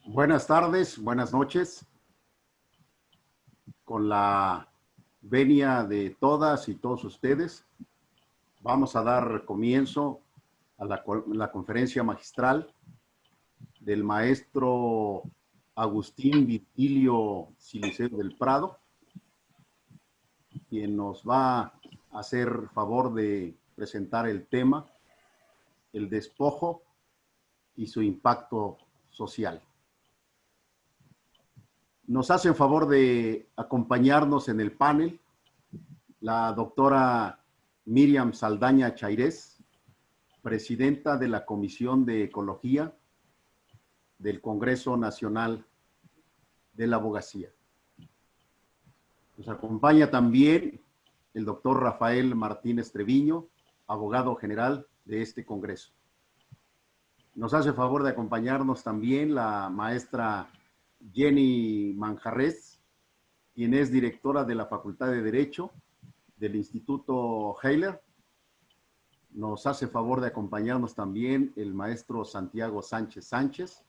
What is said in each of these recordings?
Buenas tardes, buenas noches. Con la venia de todas y todos ustedes, vamos a dar comienzo a la conferencia magistral del maestro Agustín Virgilio Siliceo del Prado, quien nos va a hacer favor de presentar el tema, el despojo y su impacto social. Nos hace el favor de acompañarnos en el panel la doctora Miriam Saldaña Chairés, presidenta de la Comisión de Ecología del Congreso Nacional de la Abogacía. Nos acompaña también el doctor Rafael Martínez Treviño, abogado general de este Congreso. Nos hace el favor de acompañarnos también la maestra Jenny Manjarres, quien es directora de la Facultad de Derecho del Instituto Heiler. Nos hace favor de acompañarnos también el maestro Santiago Sánchez Sánchez,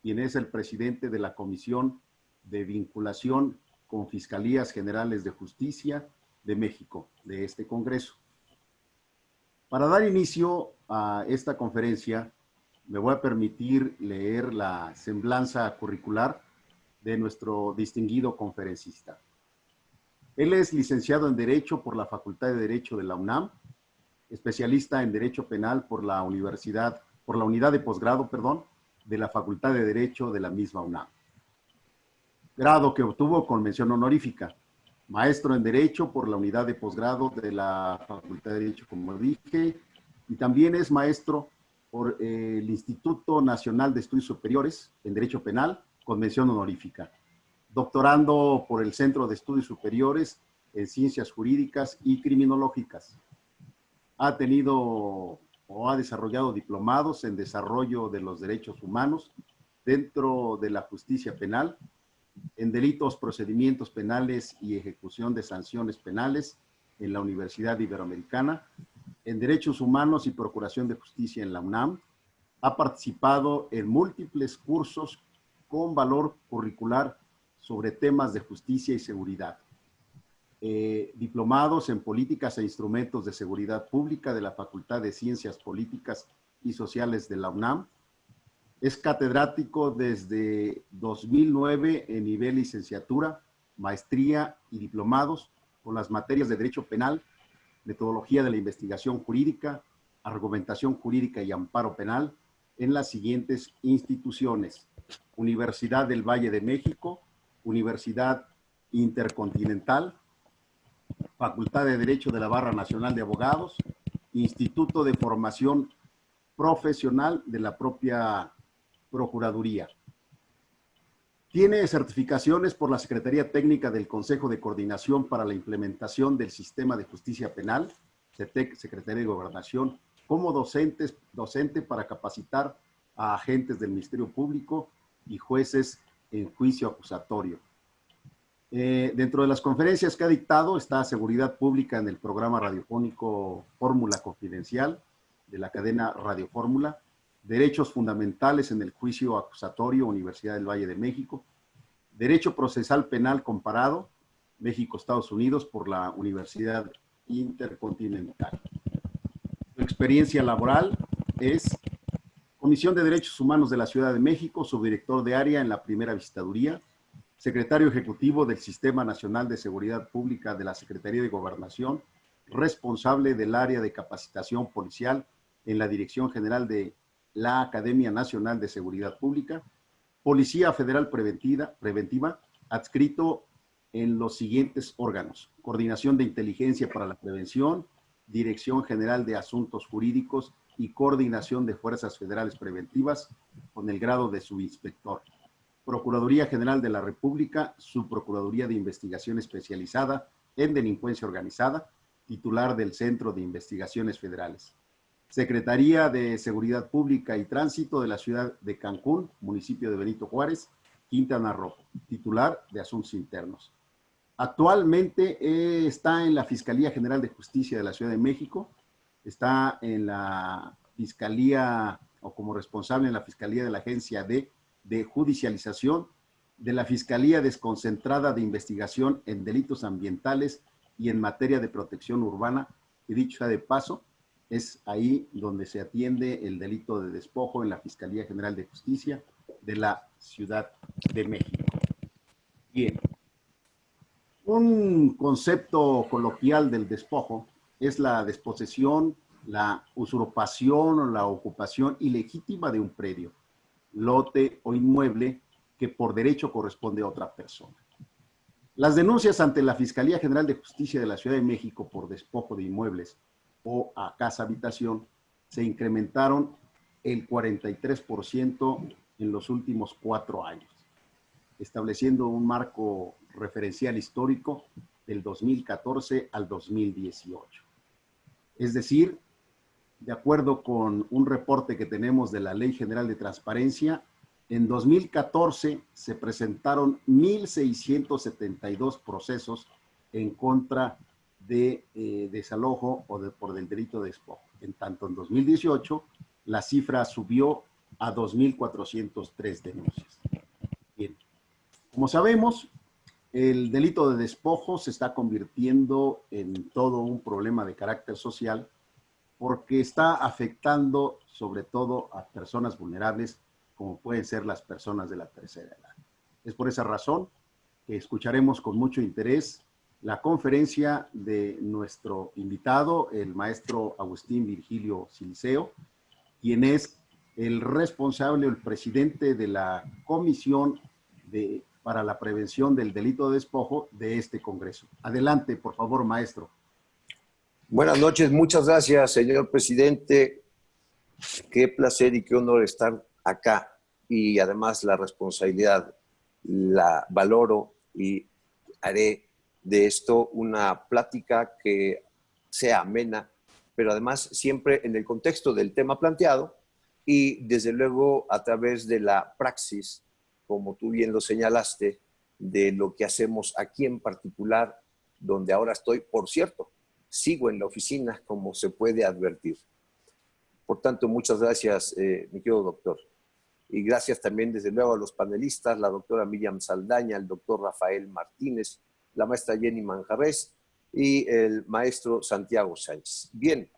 quien es el presidente de la Comisión de Vinculación con Fiscalías Generales de Justicia de México, de este Congreso. Para dar inicio a esta conferencia, me voy a permitir leer la semblanza curricular de nuestro distinguido conferencista. Él es licenciado en Derecho por la Facultad de Derecho de la UNAM, especialista en Derecho Penal por la Unidad de Posgrado, de la Facultad de Derecho de la misma UNAM. Grado que obtuvo con mención honorífica. Maestro en Derecho por la Unidad de Posgrado de la Facultad de Derecho, como dije, y también es maestro por el Instituto Nacional de Estudios Superiores en Derecho Penal, con mención honorífica. Doctorando por el Centro de Estudios Superiores en Ciencias Jurídicas y Criminológicas. Ha tenido o ha desarrollado diplomados en Desarrollo de los Derechos Humanos dentro de la justicia penal, en Delitos, Procedimientos Penales y Ejecución de Sanciones Penales en la Universidad Iberoamericana, en Derechos Humanos y Procuración de Justicia en la UNAM. Ha participado en múltiples cursos con valor curricular sobre temas de justicia y seguridad. Diplomados en Políticas e Instrumentos de Seguridad Pública de la Facultad de Ciencias Políticas y Sociales de la UNAM. Es catedrático desde 2009 en nivel licenciatura, maestría y diplomados con las materias de Derecho Penal, Metodología de la Investigación Jurídica, Argumentación Jurídica y Amparo Penal en las siguientes instituciones: Universidad del Valle de México, Universidad Intercontinental, Facultad de Derecho de la Barra Nacional de Abogados, Instituto de Formación Profesional de la propia Procuraduría. Tiene certificaciones por la Secretaría Técnica del Consejo de Coordinación para la Implementación del Sistema de Justicia Penal, CETEC, Secretaría de Gobernación, como docente para capacitar a agentes del Ministerio Público y jueces en juicio acusatorio. Dentro de las conferencias que ha dictado está Seguridad Pública en el programa radiofónico Fórmula Confidencial de la cadena Radio Fórmula, Derechos Fundamentales en el Juicio Acusatorio, Universidad del Valle de México, Derecho Procesal Penal Comparado, México-Estados Unidos por la Universidad Intercontinental. Su experiencia laboral es Comisión de Derechos Humanos de la Ciudad de México, subdirector de área en la primera visitaduría, secretario ejecutivo del Sistema Nacional de Seguridad Pública de la Secretaría de Gobernación, responsable del área de capacitación policial en la Dirección General de la Academia Nacional de Seguridad Pública, Policía Federal Preventiva, adscrito en los siguientes órganos: Coordinación de Inteligencia para la Prevención, Dirección General de Asuntos Jurídicos y Coordinación de Fuerzas Federales Preventivas, con el grado de subinspector. Procuraduría General de la República, Subprocuraduría de Investigación Especializada en Delincuencia Organizada, titular del Centro de Investigaciones Federales. Secretaría de Seguridad Pública y Tránsito de la ciudad de Cancún, municipio de Benito Juárez, Quintana Roo, titular de Asuntos Internos. Actualmente está en la Fiscalía General de Justicia de la Ciudad de México, está en la Fiscalía o como responsable en la Fiscalía de la Agencia de Judicialización, de la Fiscalía Desconcentrada de Investigación en Delitos Ambientales y en materia de protección urbana, y dicho sea de paso, es ahí donde se atiende el delito de despojo en la Fiscalía General de Justicia de la Ciudad de México. Bien, un concepto coloquial del despojo es la desposesión, la usurpación o la ocupación ilegítima de un predio, lote o inmueble que por derecho corresponde a otra persona. Las denuncias ante la Fiscalía General de Justicia de la Ciudad de México por despojo de inmuebles o a casa habitación se incrementaron el 43% en los últimos 4 años, estableciendo un marco referencial histórico del 2014 al 2018. Es decir, de acuerdo con un reporte que tenemos de la Ley General de Transparencia, en 2014 se presentaron 1,672 procesos en contra de desalojo o por el delito de despojo. En tanto, en 2018, la cifra subió a 2,403 denuncias. Bien, como sabemos, el delito de despojo se está convirtiendo en todo un problema de carácter social porque está afectando sobre todo a personas vulnerables, como pueden ser las personas de la tercera edad. Es por esa razón que escucharemos con mucho interés la conferencia de nuestro invitado, el maestro Agustín Virgilio Siliceo, quien es el responsable o el presidente de la Comisión para la Prevención del Delito de Despojo de este Congreso. Adelante, por favor, maestro. Buenas noches, muchas gracias, señor presidente. Qué placer y qué honor estar acá. Y además la responsabilidad la valoro y haré de esto una plática que sea amena, pero además siempre en el contexto del tema planteado y desde luego a través de la praxis, como tú bien lo señalaste, de lo que hacemos aquí en particular, donde ahora estoy, por cierto, sigo en la oficina, como se puede advertir. Por tanto, muchas gracias, mi querido doctor. Y gracias también, desde luego, a los panelistas, la doctora Miriam Saldaña, el doctor Rafael Martínez, la maestra Jenny Manjarres y el maestro Santiago Sánchez. Bien,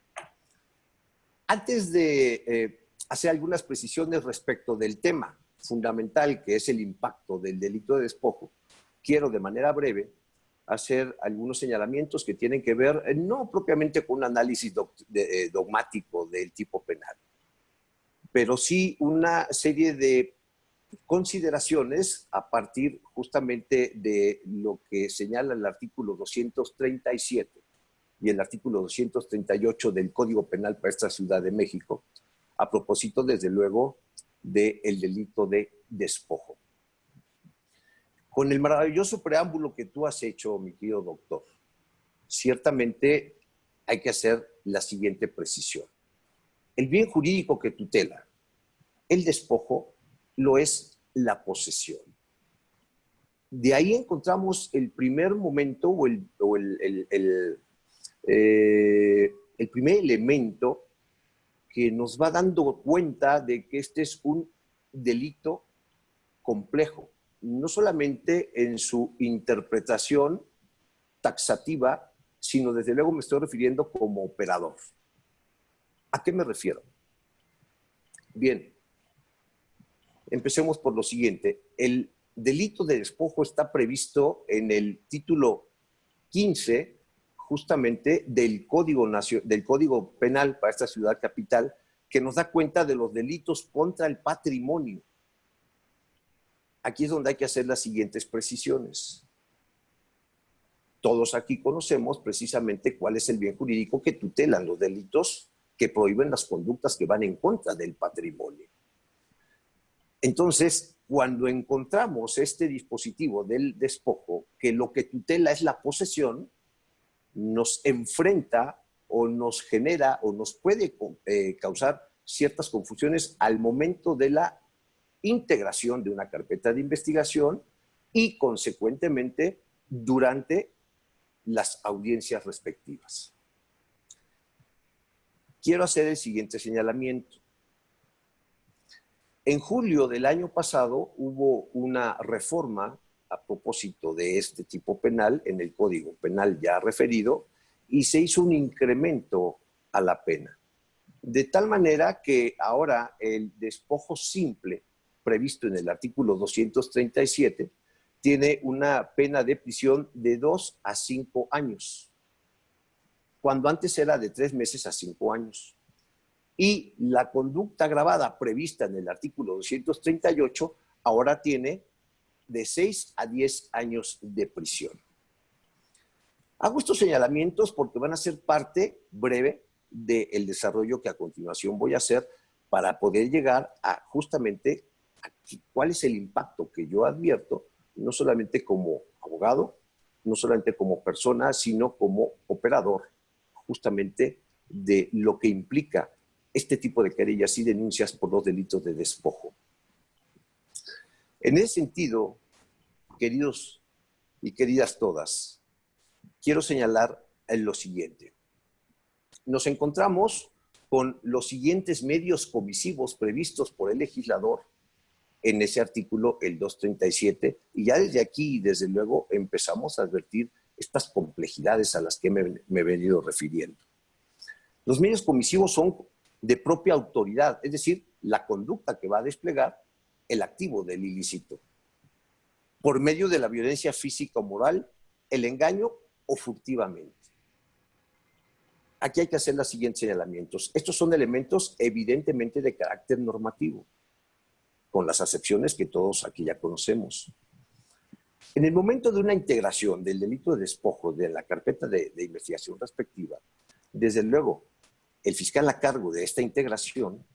antes de hacer algunas precisiones respecto del tema fundamental, que es el impacto del delito de despojo, quiero de manera breve hacer algunos señalamientos que tienen que ver no propiamente con un análisis dogmático del tipo penal, pero sí una serie de consideraciones a partir justamente de lo que señala el artículo 237 y el artículo 238 del Código Penal para esta Ciudad de México, a propósito, desde luego, del delito de despojo. Con el maravilloso preámbulo que tú has hecho, mi querido doctor, ciertamente hay que hacer la siguiente precisión. El bien jurídico que tutela el despojo lo es la posesión. De ahí encontramos el primer momento o el primer elemento que nos va dando cuenta de que este es un delito complejo, no solamente en su interpretación taxativa, sino desde luego me estoy refiriendo como operador. ¿A qué me refiero? Bien, empecemos por lo siguiente. El delito de despojo está previsto en el título 15, justamente del Código Penal para esta ciudad capital, que nos da cuenta de los delitos contra el patrimonio. Aquí es donde hay que hacer las siguientes precisiones. Todos aquí conocemos precisamente cuál es el bien jurídico que tutelan los delitos que prohíben las conductas que van en contra del patrimonio. Entonces, cuando encontramos este dispositivo del despojo, que lo que tutela es la posesión, nos enfrenta o nos genera o nos puede causar ciertas confusiones al momento de la integración de una carpeta de investigación y, consecuentemente, durante las audiencias respectivas. Quiero hacer el siguiente señalamiento. En julio del año pasado hubo una reforma a propósito de este tipo penal en el Código Penal ya referido y se hizo un incremento a la pena. De tal manera que ahora el despojo simple previsto en el artículo 237 tiene una pena de prisión de 2 a 5 años, cuando antes era de 3 meses a 5 años. Y la conducta agravada prevista en el artículo 238 ahora tiene de 6 a 10 años de prisión. Hago estos señalamientos porque van a ser parte breve del desarrollo que a continuación voy a hacer para poder llegar a justamente a cuál es el impacto que yo advierto, no solamente como abogado, no solamente como persona, sino como operador justamente de lo que implica este tipo de querellas y denuncias por los delitos de despojo. En ese sentido, queridos y queridas todas, quiero señalar lo siguiente. Nos encontramos con los siguientes medios comisivos previstos por el legislador en ese artículo, el 237, y ya desde aquí, desde luego, empezamos a advertir estas complejidades a las que me he venido refiriendo. Los medios comisivos son de propia autoridad, es decir, la conducta que va a desplegar el activo del ilícito, por medio de la violencia física o moral, el engaño o furtivamente. Aquí hay que hacer los siguientes señalamientos. Estos son elementos evidentemente de carácter normativo, con las acepciones que todos aquí ya conocemos. En el momento de una integración del delito de despojo de la carpeta de investigación respectiva, desde luego, el fiscal a cargo de esta integración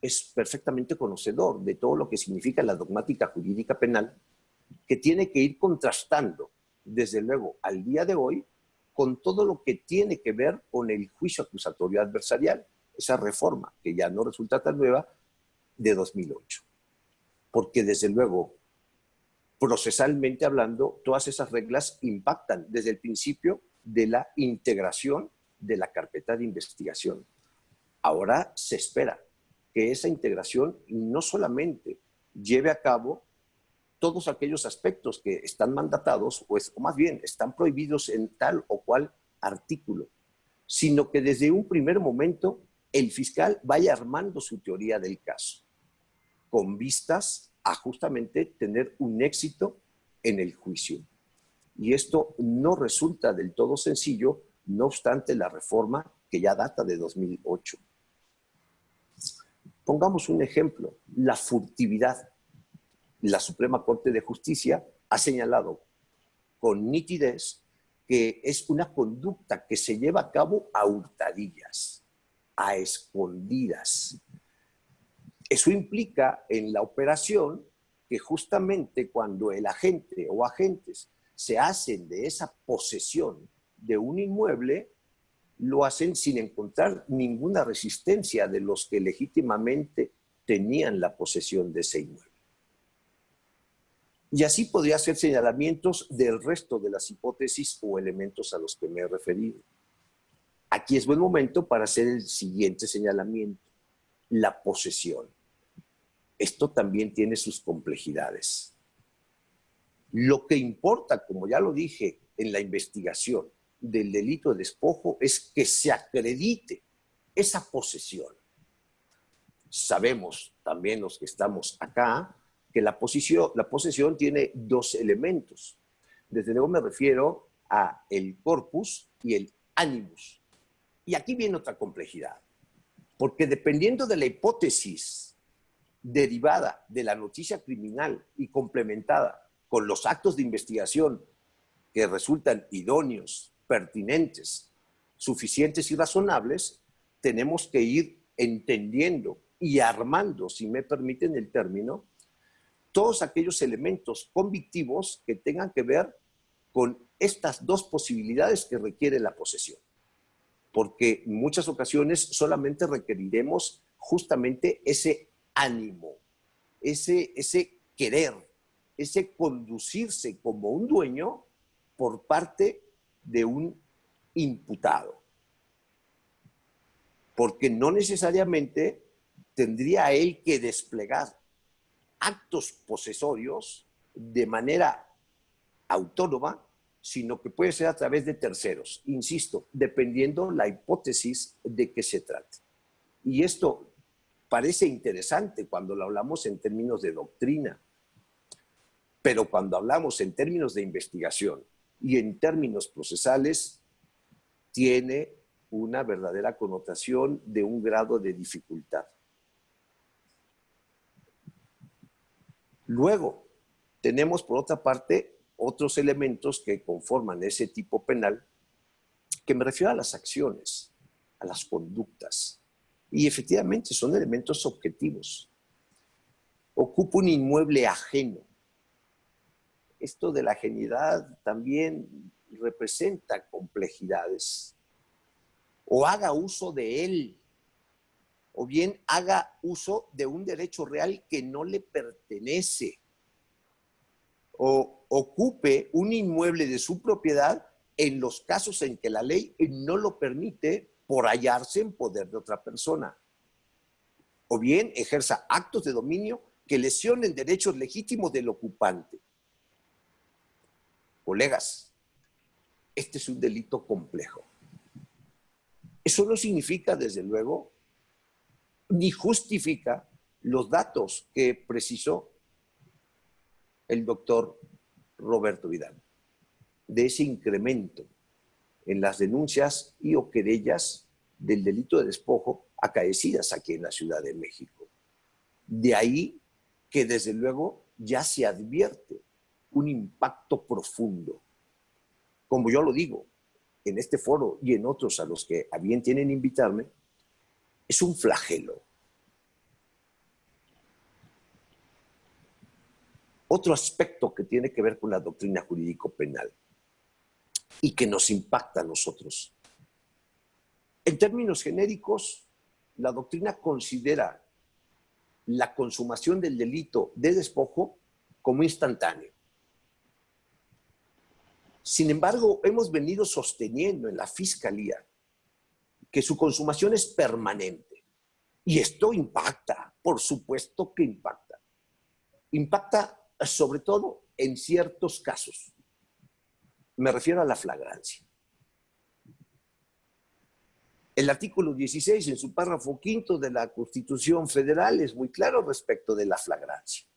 es perfectamente conocedor de todo lo que significa la dogmática jurídica penal, que tiene que ir contrastando, desde luego, al día de hoy, con todo lo que tiene que ver con el juicio acusatorio adversarial, esa reforma, que ya no resulta tan nueva, de 2008. Porque, desde luego, procesalmente hablando, todas esas reglas impactan desde el principio de la integración de la carpeta de investigación. Ahora se espera que esa integración no solamente lleve a cabo todos aquellos aspectos que están mandatados, o más bien están prohibidos en tal o cual artículo, sino que desde un primer momento el fiscal vaya armando su teoría del caso, con vistas a justamente tener un éxito en el juicio. Y esto no resulta del todo sencillo, no obstante la reforma que ya data de 2008. Pongamos un ejemplo, la furtividad. La Suprema Corte de Justicia ha señalado con nitidez que es una conducta que se lleva a cabo a hurtadillas, a escondidas. Eso implica en la operación que justamente cuando el agente o agentes se hacen de esa posesión de un inmueble, lo hacen sin encontrar ninguna resistencia de los que legítimamente tenían la posesión de ese inmueble. Y así podría hacer señalamientos del resto de las hipótesis o elementos a los que me he referido. Aquí es buen momento para hacer el siguiente señalamiento, la posesión. Esto también tiene sus complejidades. Lo que importa, como ya lo dije en la investigación del delito de despojo, es que se acredite esa posesión. Sabemos también los que estamos acá que la posesión tiene dos elementos. Desde luego me refiero a el corpus y el animus. Y aquí viene otra complejidad, porque dependiendo de la hipótesis derivada de la noticia criminal y complementada con los actos de investigación que resultan idóneos, pertinentes, suficientes y razonables, tenemos que ir entendiendo y armando, si me permiten el término, todos aquellos elementos convictivos que tengan que ver con estas dos posibilidades que requiere la posesión. Porque en muchas ocasiones solamente requeriremos justamente ese ánimo, ese querer, ese conducirse como un dueño por parte de un imputado. Porque no necesariamente tendría él que desplegar actos posesorios de manera autónoma, sino que puede ser a través de terceros, insisto, dependiendo la hipótesis de que se trate. Y esto parece interesante cuando lo hablamos en términos de doctrina, pero cuando hablamos en términos de investigación y en términos procesales, tiene una verdadera connotación de un grado de dificultad. Luego, tenemos por otra parte otros elementos que conforman ese tipo penal, que me refiero a las acciones, a las conductas. Y efectivamente son elementos objetivos. Ocupa un inmueble ajeno. Esto de la ajenidad también representa complejidades. O haga uso de él, o bien haga uso de un derecho real que no le pertenece, o ocupe un inmueble de su propiedad en los casos en que la ley no lo permite por hallarse en poder de otra persona, o bien ejerza actos de dominio que lesionen derechos legítimos del ocupante. Colegas, este es un delito complejo. Eso no significa, desde luego, ni justifica los datos que precisó el doctor Roberto Vidal, de ese incremento en las denuncias y o querellas del delito de despojo acaecidas aquí en la Ciudad de México. De ahí que desde luego ya se advierte un impacto profundo. Como yo lo digo, en este foro y en otros a los que a bien tienen invitarme, es un flagelo. Otro aspecto que tiene que ver con la doctrina jurídico-penal y que nos impacta a nosotros. En términos genéricos, la doctrina considera la consumación del delito de despojo como instantáneo. Sin embargo, hemos venido sosteniendo en la Fiscalía que su consumación es permanente. Y esto impacta, por supuesto que impacta. Impacta sobre todo en ciertos casos. Me refiero a la flagrancia. El artículo 16, en su párrafo quinto de la Constitución Federal, es muy claro respecto de la flagrancia.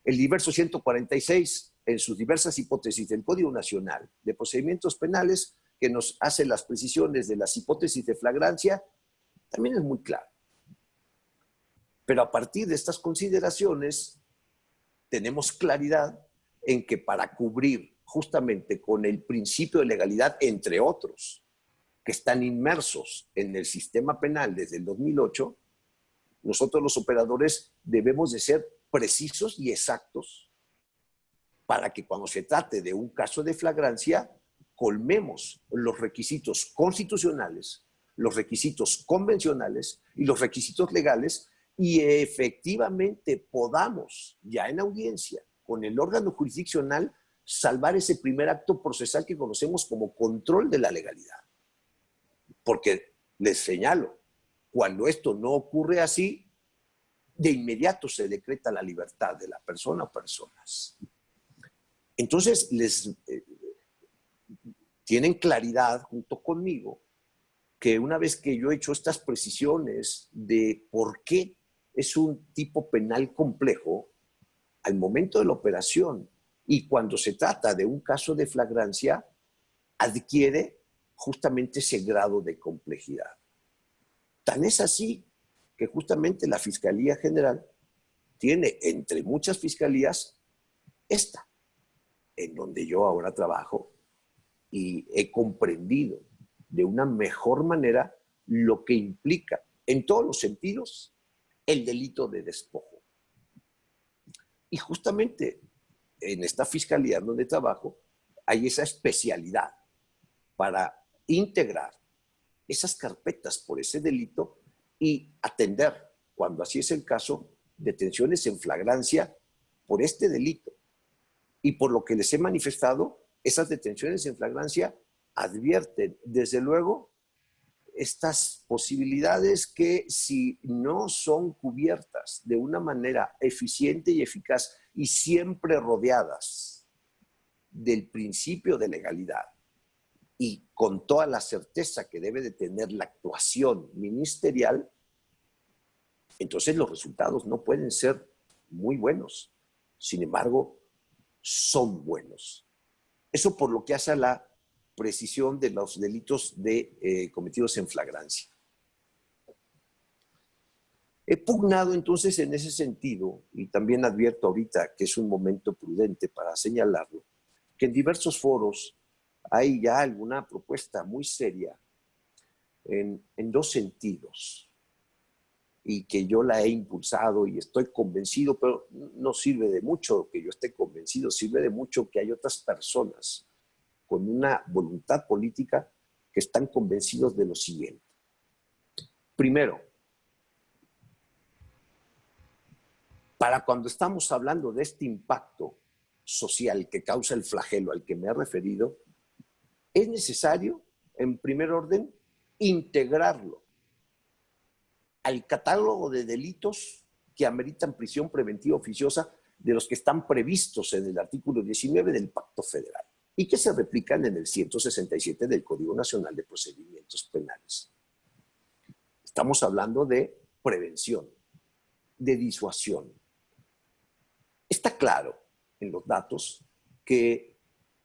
El diverso 146, en sus diversas hipótesis del Código Nacional de Procedimientos Penales, que nos hace las precisiones de las hipótesis de flagrancia, también es muy claro. Pero a partir de estas consideraciones, tenemos claridad en que para cubrir justamente con el principio de legalidad, entre otros, que están inmersos en el sistema penal desde el 2008, nosotros los operadores debemos de ser precisos y exactos para que cuando se trate de un caso de flagrancia, colmemos los requisitos constitucionales, los requisitos convencionales y los requisitos legales y efectivamente podamos, ya en audiencia, con el órgano jurisdiccional, salvar ese primer acto procesal que conocemos como control de la legalidad. Porque les señalo, cuando esto no ocurre así, de inmediato se decreta la libertad de la persona o personas. Entonces, tienen claridad junto conmigo que una vez que yo he hecho estas precisiones de por qué es un tipo penal complejo, al momento de la operación y cuando se trata de un caso de flagrancia, adquiere justamente ese grado de complejidad. Tan es así que justamente la Fiscalía General tiene, entre muchas fiscalías, esta, en donde yo ahora trabajo y he comprendido de una mejor manera lo que implica, en todos los sentidos, el delito de despojo. Y justamente en esta fiscalía donde trabajo hay esa especialidad para integrar esas carpetas por ese delito y atender, cuando así es el caso, detenciones en flagrancia por este delito. Y por lo que les he manifestado, esas detenciones en flagrancia advierten, desde luego, estas posibilidades que, si no son cubiertas de una manera eficiente y eficaz y siempre rodeadas del principio de legalidad y con toda la certeza que debe de tener la actuación ministerial, entonces los resultados no pueden ser muy buenos. Sin embargo, son buenos. Eso por lo que hace a la precisión de los delitos cometidos en flagrancia. He pugnado entonces en ese sentido, y también advierto ahorita que es un momento prudente para señalarlo, que en diversos foros hay ya alguna propuesta muy seria en dos sentidos, y que yo la he impulsado y estoy convencido, pero no sirve de mucho que yo esté convencido, sirve de mucho que hay otras personas con una voluntad política que están convencidos de lo siguiente. Primero, para cuando estamos hablando de este impacto social que causa el flagelo al que me he referido, es necesario, en primer orden, integrarlo al catálogo de delitos que ameritan prisión preventiva oficiosa de los que están previstos en el artículo 19 del Pacto Federal y que se replican en el 167 del Código Nacional de Procedimientos Penales. Estamos hablando de prevención, de disuasión. Está claro en los datos que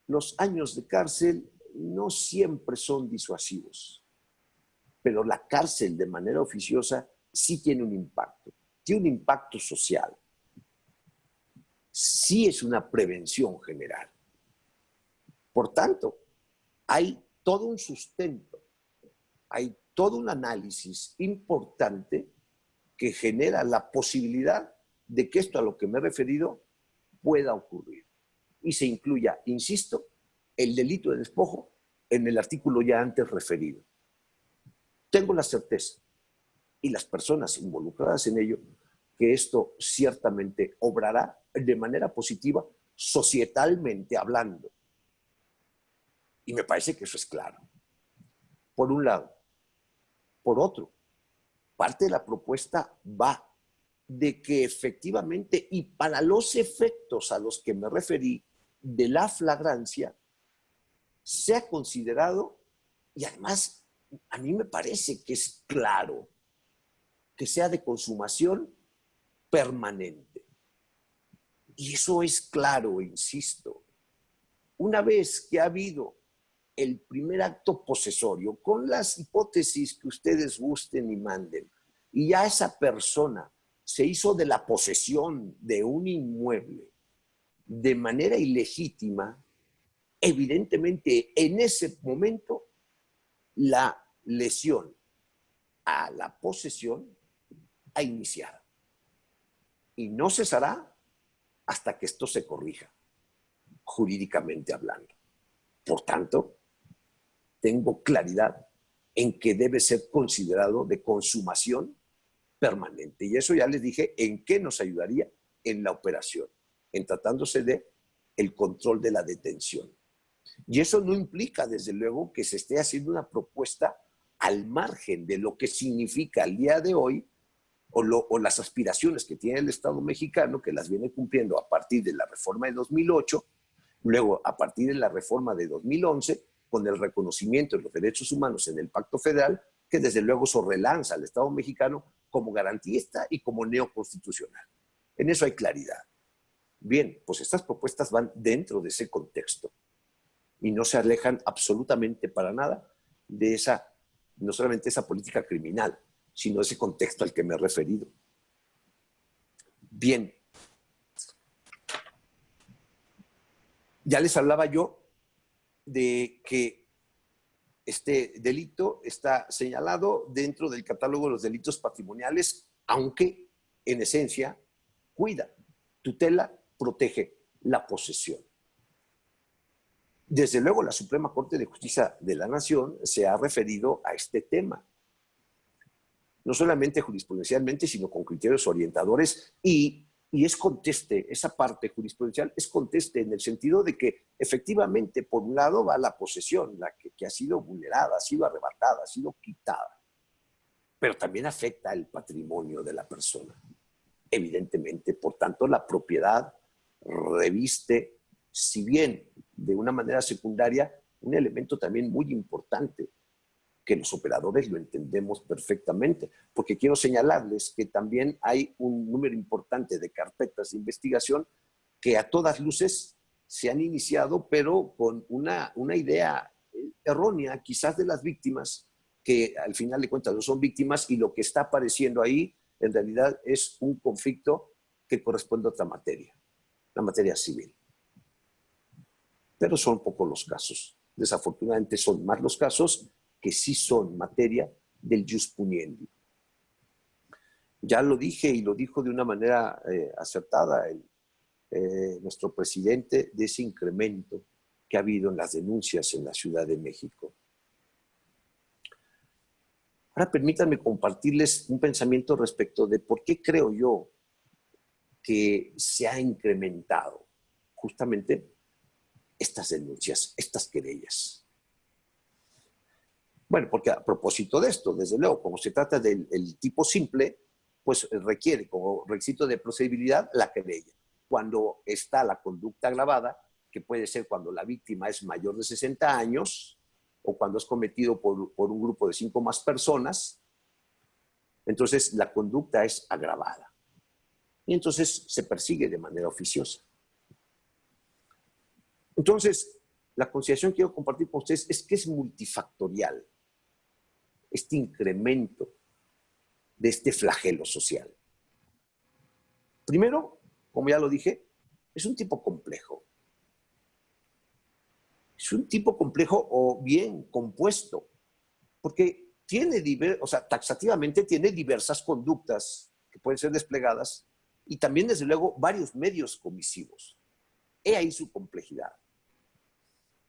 los años de cárcel no siempre son disuasivos, pero la cárcel de manera oficiosa sí tiene un impacto social. Sí es una prevención general. Por tanto, hay todo un sustento, hay todo un análisis importante que genera la posibilidad de que esto a lo que me he referido pueda ocurrir. Y se incluya, insisto, el delito de despojo en el artículo ya antes referido. Tengo la certeza, y las personas involucradas en ello, que esto ciertamente obrará de manera positiva, societalmente hablando. Y me parece que eso es claro. Por un lado. Por otro, parte de la propuesta va de que efectivamente, y para los efectos a los que me referí de la flagrancia, sea considerado, y además a mí me parece que es claro, que sea de consumación permanente. Y eso es claro, insisto. Una vez que ha habido el primer acto posesorio, con las hipótesis que ustedes gusten y manden, y ya esa persona se hizo de la posesión de un inmueble de manera ilegítima, evidentemente en ese momento la lesión a la posesión ha iniciado. Y no cesará hasta que esto se corrija, jurídicamente hablando. Por tanto, tengo claridad en que debe ser considerado de consumación permanente. Y eso ya les dije en qué nos ayudaría en la operación, en tratándose de el control de la detención. Y eso no implica, desde luego, que se esté haciendo una propuesta al margen de lo que significa al día de hoy o las aspiraciones que tiene el Estado mexicano, que las viene cumpliendo a partir de la reforma de 2008, luego a partir de la reforma de 2011, con el reconocimiento de los derechos humanos en el Pacto Federal, que desde luego eso relanza al Estado mexicano como garantista y como neoconstitucional. En eso hay claridad. Bien, pues estas propuestas van dentro de ese contexto y no se alejan absolutamente para nada de esa, no solamente esa política criminal, sino ese contexto al que me he referido. Bien, ya les hablaba yo de que este delito está señalado dentro del catálogo de los delitos patrimoniales, aunque en esencia cuida, tutela, protege la posesión. Desde luego, la Suprema Corte de Justicia de la Nación se ha referido a este tema, no solamente jurisprudencialmente, sino con criterios orientadores, y es conteste, esa parte jurisprudencial es conteste en el sentido de que efectivamente, por un lado, va la posesión, la que ha sido vulnerada, ha sido arrebatada, ha sido quitada, pero también afecta el patrimonio de la persona, evidentemente. Por tanto, la propiedad reviste, si bien de una manera secundaria, un elemento también muy importante, que los operadores lo entendemos perfectamente, porque quiero señalarles que también hay un número importante de carpetas de investigación que a todas luces se han iniciado, pero con una idea errónea, quizás de las víctimas, que al final de cuentas no son víctimas, y lo que está apareciendo ahí en realidad es un conflicto que corresponde a otra materia, la materia civil. Pero son pocos los casos. Desafortunadamente son más los casos que sí son materia del jus puniendi. Ya lo dije, y lo dijo de una manera acertada nuestro presidente, de ese incremento que ha habido en las denuncias en la Ciudad de México. Ahora permítanme compartirles un pensamiento respecto de por qué creo yo que se ha incrementado justamente estas denuncias, estas querellas. Bueno, porque a propósito de esto, desde luego, como se trata del tipo simple, pues requiere como requisito de procedibilidad la querella. Cuando está la conducta agravada, que puede ser cuando la víctima es mayor de 60 años o cuando es cometido por un grupo de 5 más personas, entonces la conducta es agravada. Y entonces se persigue de manera oficiosa. Entonces, la consideración que quiero compartir con ustedes es que es multifactorial este incremento de este flagelo social. Primero, como ya lo dije, es un tipo complejo. Es un tipo complejo o bien compuesto, porque tiene taxativamente tiene diversas conductas que pueden ser desplegadas y también, desde luego, varios medios comisivos. He ahí su complejidad.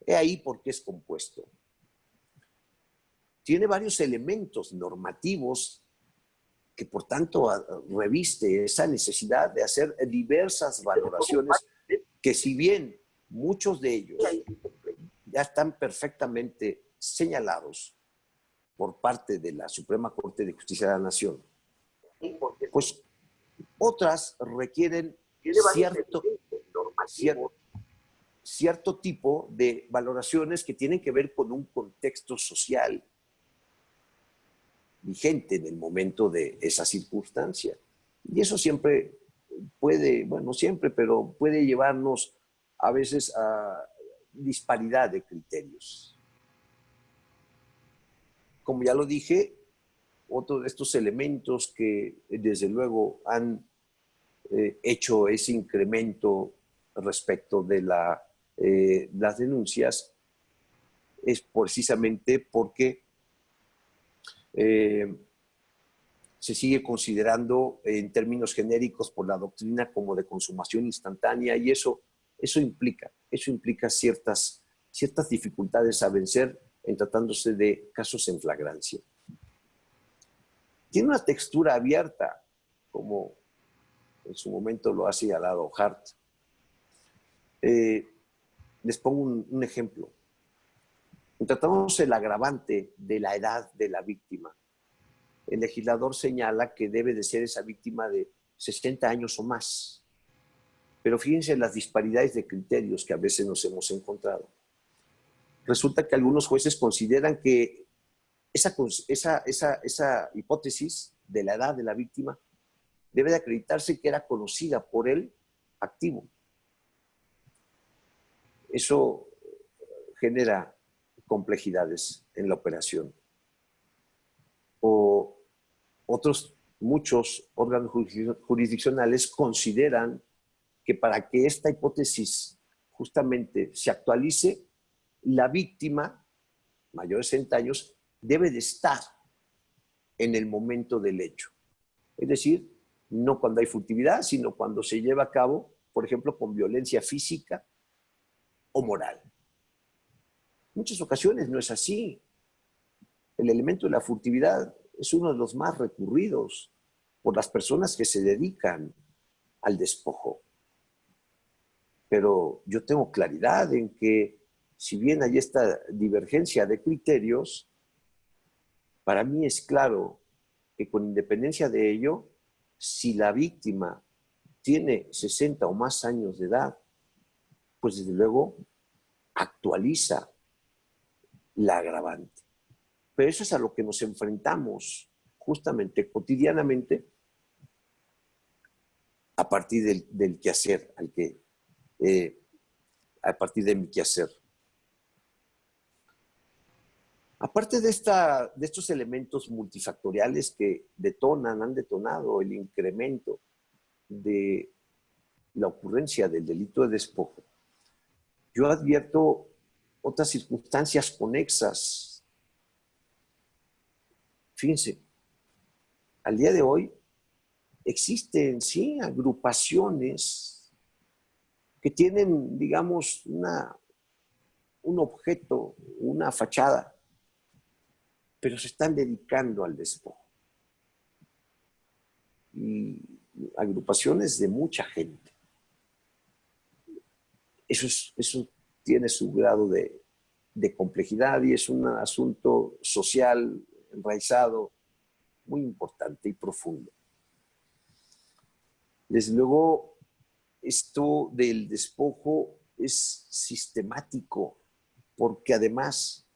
He ahí por qué es compuesto. Tiene varios elementos normativos que, por tanto, reviste esa necesidad de hacer diversas valoraciones que, si bien muchos de ellos ya están perfectamente señalados por parte de la Suprema Corte de Justicia de la Nación, pues otras requieren cierto tipo de valoraciones que tienen que ver con un contexto social vigente en el momento de esa circunstancia. Y eso siempre puede, bueno, no siempre, pero puede llevarnos a veces a disparidad de criterios. Como ya lo dije, otro de estos elementos que desde luego han hecho ese incremento respecto de las denuncias es precisamente porque se sigue considerando en términos genéricos por la doctrina como de consumación instantánea, y eso implica ciertas dificultades a vencer en tratándose de casos en flagrancia. Tiene una textura abierta, como en su momento lo ha señalado Hart. Les pongo un ejemplo. Tratamos el agravante de la edad de la víctima. El legislador señala que debe de ser esa víctima de 60 años o más. Pero fíjense las disparidades de criterios que a veces nos hemos encontrado. Resulta que algunos jueces consideran que esa hipótesis de la edad de la víctima debe de acreditarse que era conocida por el activo, Eso genera complejidades en la operación. O otros, muchos órganos jurisdiccionales consideran que para que esta hipótesis justamente se actualice, la víctima, mayor de 60 años, debe de estar en el momento del hecho. Es decir, no cuando hay furtividad, sino cuando se lleva a cabo, por ejemplo, con violencia física o moral. En muchas ocasiones no es así. El elemento de la furtividad es uno de los más recurridos por las personas que se dedican al despojo. Pero yo tengo claridad en que, si bien hay esta divergencia de criterios, para mí es claro que, con independencia de ello, si la víctima tiene 60 o más años de edad, pues desde luego actualiza la agravante. Pero eso es a lo que nos enfrentamos justamente cotidianamente a partir del quehacer, a partir de mi quehacer. Aparte de estos elementos multifactoriales que han detonado el incremento de la ocurrencia del delito de despojo, yo advierto otras circunstancias conexas. Fíjense, al día de hoy existen, sí, agrupaciones que tienen, digamos, un objeto, una fachada, pero se están dedicando al despojo. Y agrupaciones de mucha gente. Eso tiene su grado de complejidad y es un asunto social enraizado, muy importante y profundo. Desde luego, esto del despojo es sistemático, porque además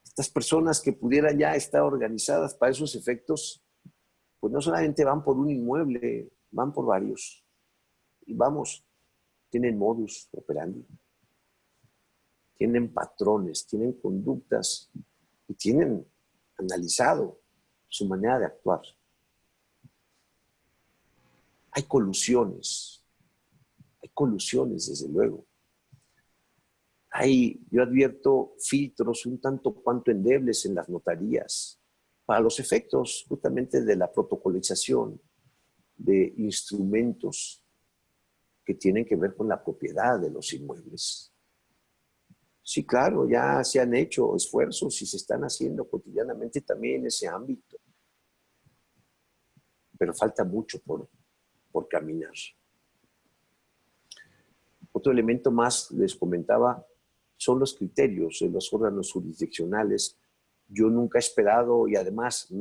estas personas que pudieran ya estar organizadas para esos efectos, pues no solamente van por un inmueble, van por varios. Y vamos, tienen modus operandi, tienen patrones, tienen conductas y tienen analizado su manera de actuar. Hay colusiones desde luego. Yo advierto filtros un tanto cuanto endebles en las notarías para los efectos justamente de la protocolización de instrumentos que tienen que ver con la propiedad de los inmuebles. Sí, claro, ya se han hecho esfuerzos y se están haciendo cotidianamente también en ese ámbito, pero falta mucho por caminar. Otro elemento más, les comentaba, son los criterios de los órganos jurisdiccionales. Yo nunca he esperado, y además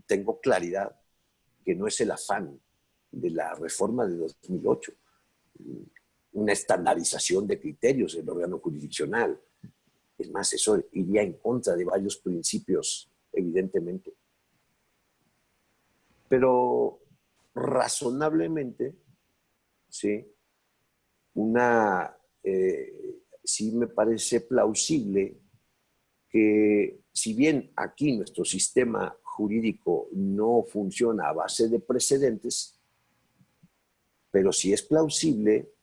tengo claridad, que no es el afán de la reforma de 2008, una estandarización de criterios del órgano jurisdiccional. Es más, eso iría en contra de varios principios, evidentemente. Pero razonablemente, ¿sí? Sí me parece plausible que, si bien aquí nuestro sistema jurídico no funciona a base de precedentes, pero sí es plausible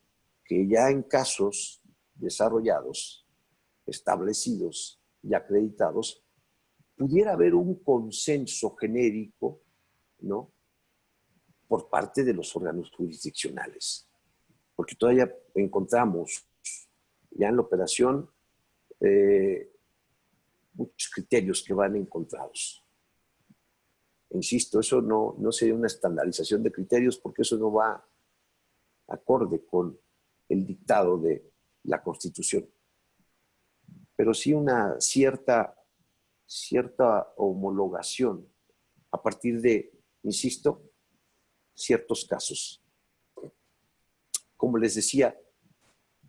que ya en casos desarrollados, establecidos y acreditados, pudiera haber un consenso genérico, ¿no?, por parte de los órganos jurisdiccionales. Porque todavía encontramos ya en la operación muchos criterios que van encontrados. Insisto, eso no sería una estandarización de criterios, porque eso no va acorde con el dictado de la Constitución. Pero sí una cierta homologación a partir de, insisto, ciertos casos. Como les decía,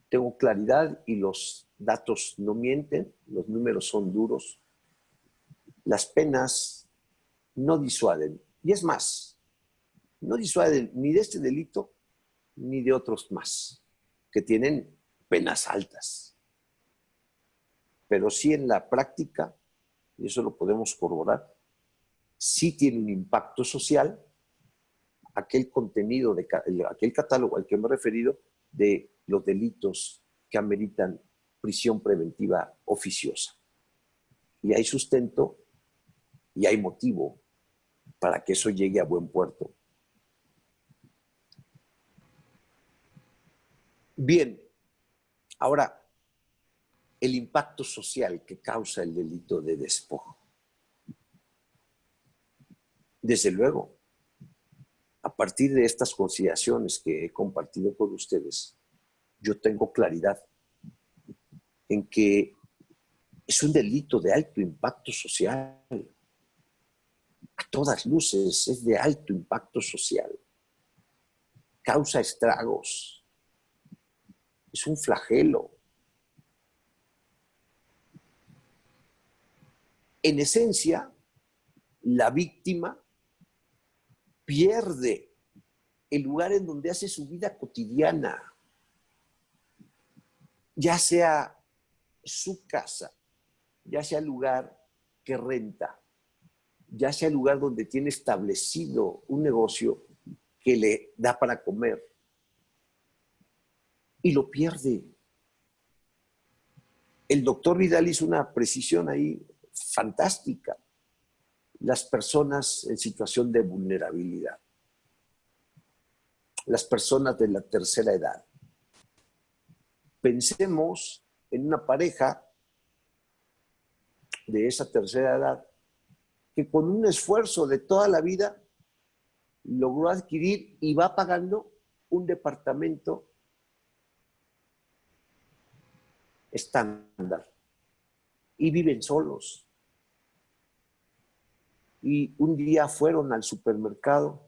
tengo claridad y los datos no mienten, los números son duros. Las penas no disuaden. Y es más, no disuaden ni de este delito ni de otros más, que tienen penas altas. Pero sí en la práctica, y eso lo podemos corroborar, sí tiene un impacto social aquel contenido, aquel catálogo al que me he referido de los delitos que ameritan prisión preventiva oficiosa. Y hay sustento y hay motivo para que eso llegue a buen puerto. Bien, ahora, el impacto social que causa el delito de despojo. Desde luego, a partir de estas consideraciones que he compartido con ustedes, yo tengo claridad en que es un delito de alto impacto social. A todas luces es de alto impacto social. Causa estragos. Es un flagelo. En esencia, la víctima pierde el lugar en donde hace su vida cotidiana, ya sea su casa, ya sea el lugar que renta, ya sea el lugar donde tiene establecido un negocio que le da para comer, y lo pierde. El doctor Vidal hizo una precisión ahí fantástica. Las personas en situación de vulnerabilidad, las personas de la tercera edad. Pensemos en una pareja de esa tercera edad que con un esfuerzo de toda la vida logró adquirir y va pagando un departamento estándar y viven solos. Y un día fueron al supermercado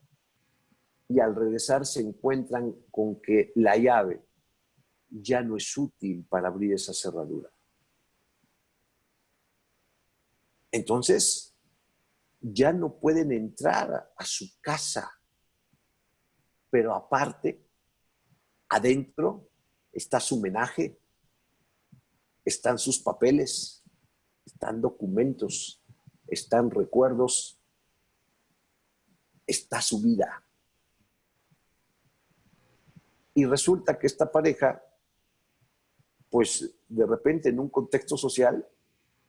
y al regresar se encuentran con que la llave ya no es útil para abrir esa cerradura. Entonces, ya no pueden entrar a su casa, pero aparte, adentro está su menaje, están sus papeles, están documentos, están recuerdos, está su vida. Y resulta que esta pareja, pues de repente en un contexto social,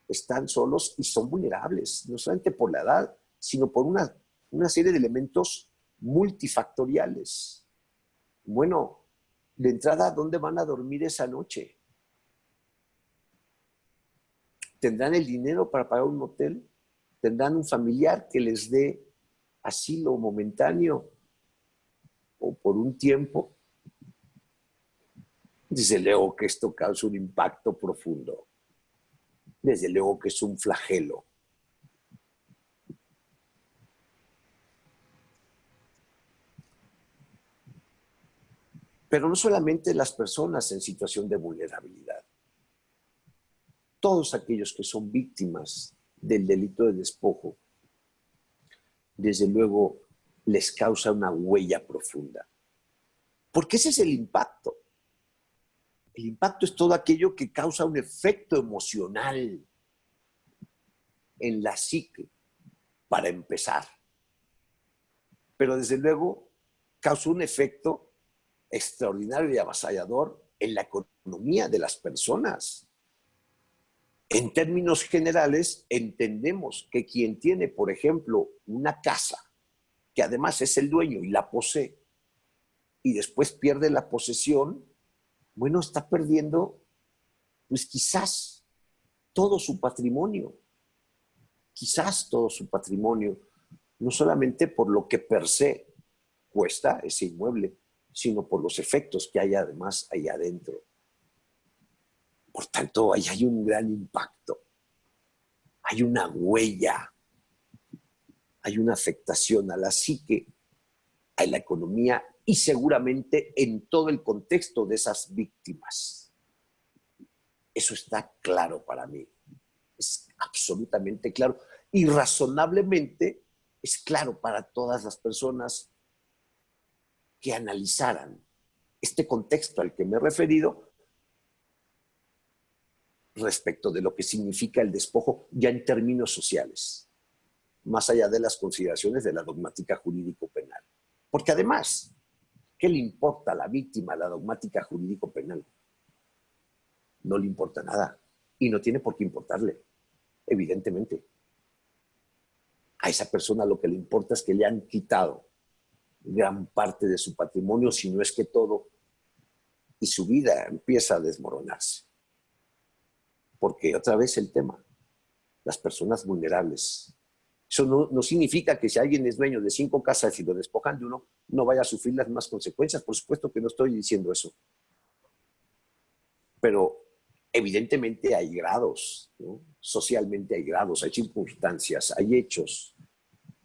están solos y son vulnerables, no solamente por la edad, sino por una serie de elementos multifactoriales. Bueno, de entrada, ¿dónde van a dormir esa noche? ¿Tendrán el dinero para pagar un hotel? ¿Tendrán un familiar que les dé asilo momentáneo o por un tiempo? Desde luego que esto causa un impacto profundo. Desde luego que es un flagelo. Pero no solamente las personas en situación de vulnerabilidad. Todos aquellos que son víctimas del delito de despojo, desde luego les causa una huella profunda. Porque ese es el impacto. El impacto es todo aquello que causa un efecto emocional en la psique, para empezar. Pero desde luego causa un efecto extraordinario y avasallador en la economía de las personas. En términos generales, entendemos que quien tiene, por ejemplo, una casa, que además es el dueño y la posee, y después pierde la posesión, bueno, está perdiendo, pues quizás todo su patrimonio, no solamente por lo que per se cuesta ese inmueble, sino por los efectos que hay además ahí adentro. Por tanto, ahí hay un gran impacto, hay una huella, hay una afectación a la psique, a la economía y seguramente en todo el contexto de esas víctimas. Eso está claro para mí, es absolutamente claro y razonablemente es claro para todas las personas que analizaran este contexto al que me he referido respecto de lo que significa el despojo ya en términos sociales, más allá de las consideraciones de la dogmática jurídico-penal. Porque además, ¿qué le importa a la víctima la dogmática jurídico-penal? No le importa nada y no tiene por qué importarle, evidentemente. A esa persona lo que le importa es que le han quitado gran parte de su patrimonio, si no es que todo, y su vida empieza a desmoronarse. Porque otra vez el tema, las personas vulnerables. Eso no significa que si alguien es dueño de 5 casas y lo despojan de uno, no vaya a sufrir las mismas consecuencias. Por supuesto que no estoy diciendo eso. Pero evidentemente hay grados, ¿no? Socialmente hay grados, hay circunstancias, hay hechos.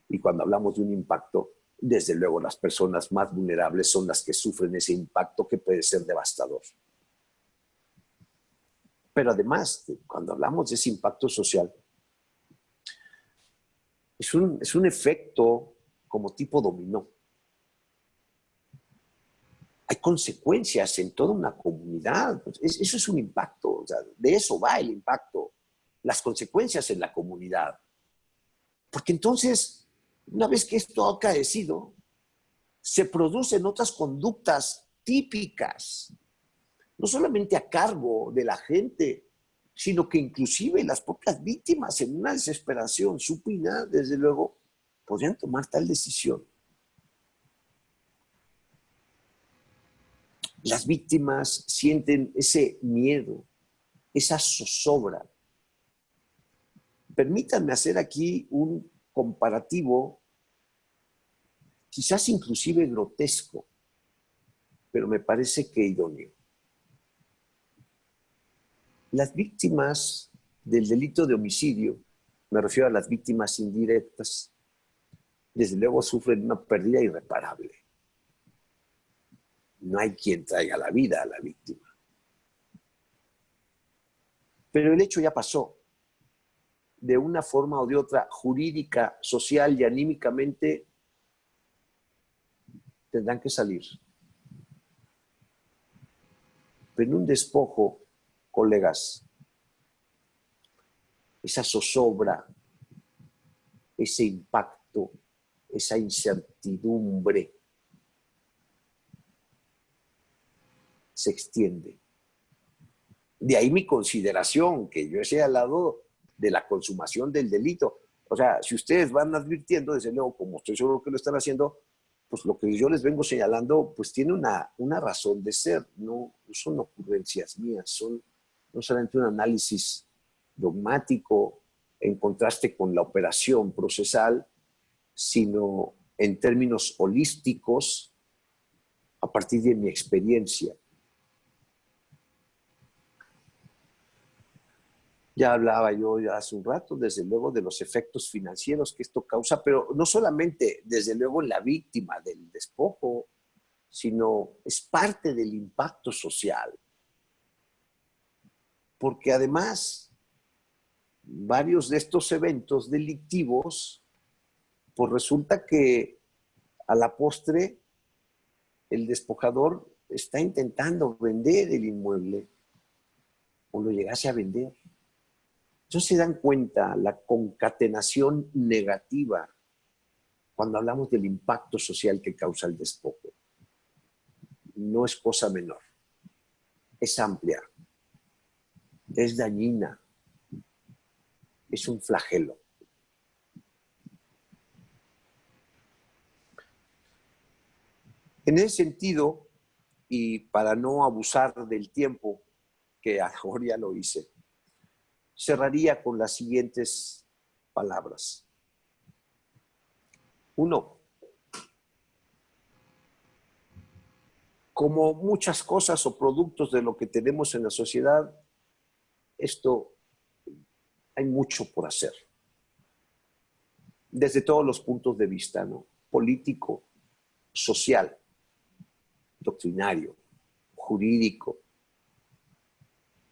Y cuando hablamos de un impacto, desde luego las personas más vulnerables son las que sufren ese impacto que puede ser devastador. Pero además, cuando hablamos de ese impacto social, es un efecto como tipo dominó. Hay consecuencias en toda una comunidad. Eso es un impacto. O sea, de eso va el impacto. Las consecuencias en la comunidad. Porque entonces, una vez que esto ha acaecido, se producen otras conductas típicas, no solamente a cargo de la gente, sino que inclusive las propias víctimas, en una desesperación supina, desde luego, podrían tomar tal decisión. Las víctimas sienten ese miedo, esa zozobra. Permítanme hacer aquí un comparativo, quizás inclusive grotesco, pero me parece que idóneo. Las víctimas del delito de homicidio, me refiero a las víctimas indirectas, desde luego sufren una pérdida irreparable. No hay quien traiga la vida a la víctima. Pero el hecho ya pasó. De una forma o de otra, jurídica, social y anímicamente, tendrán que salir. Pero en un despojo, colegas, esa zozobra, ese impacto, esa incertidumbre se extiende. De ahí mi consideración, que yo he señalado de la consumación del delito. O sea, si ustedes van advirtiendo, desde luego, como estoy seguro que lo están haciendo, pues lo que yo les vengo señalando, pues tiene una razón de ser. No son ocurrencias mías, son no solamente un análisis dogmático en contraste con la operación procesal, sino en términos holísticos, a partir de mi experiencia. Ya hablaba yo ya hace un rato, desde luego, de los efectos financieros que esto causa, pero no solamente, desde luego, en la víctima del despojo, sino es parte del impacto social. Porque además, varios de estos eventos delictivos, pues resulta que a la postre el despojador está intentando vender el inmueble o lo llegase a vender. Entonces se dan cuenta la concatenación negativa cuando hablamos del impacto social que causa el despojo. No es cosa menor, es amplia, es dañina, es un flagelo. En ese sentido, y para no abusar del tiempo, que ahora ya lo hice, cerraría con las siguientes palabras. 1. Como muchas cosas o productos de lo que tenemos en la sociedad, esto hay mucho por hacer. Desde todos los puntos de vista, ¿no? Político, social, doctrinario, jurídico.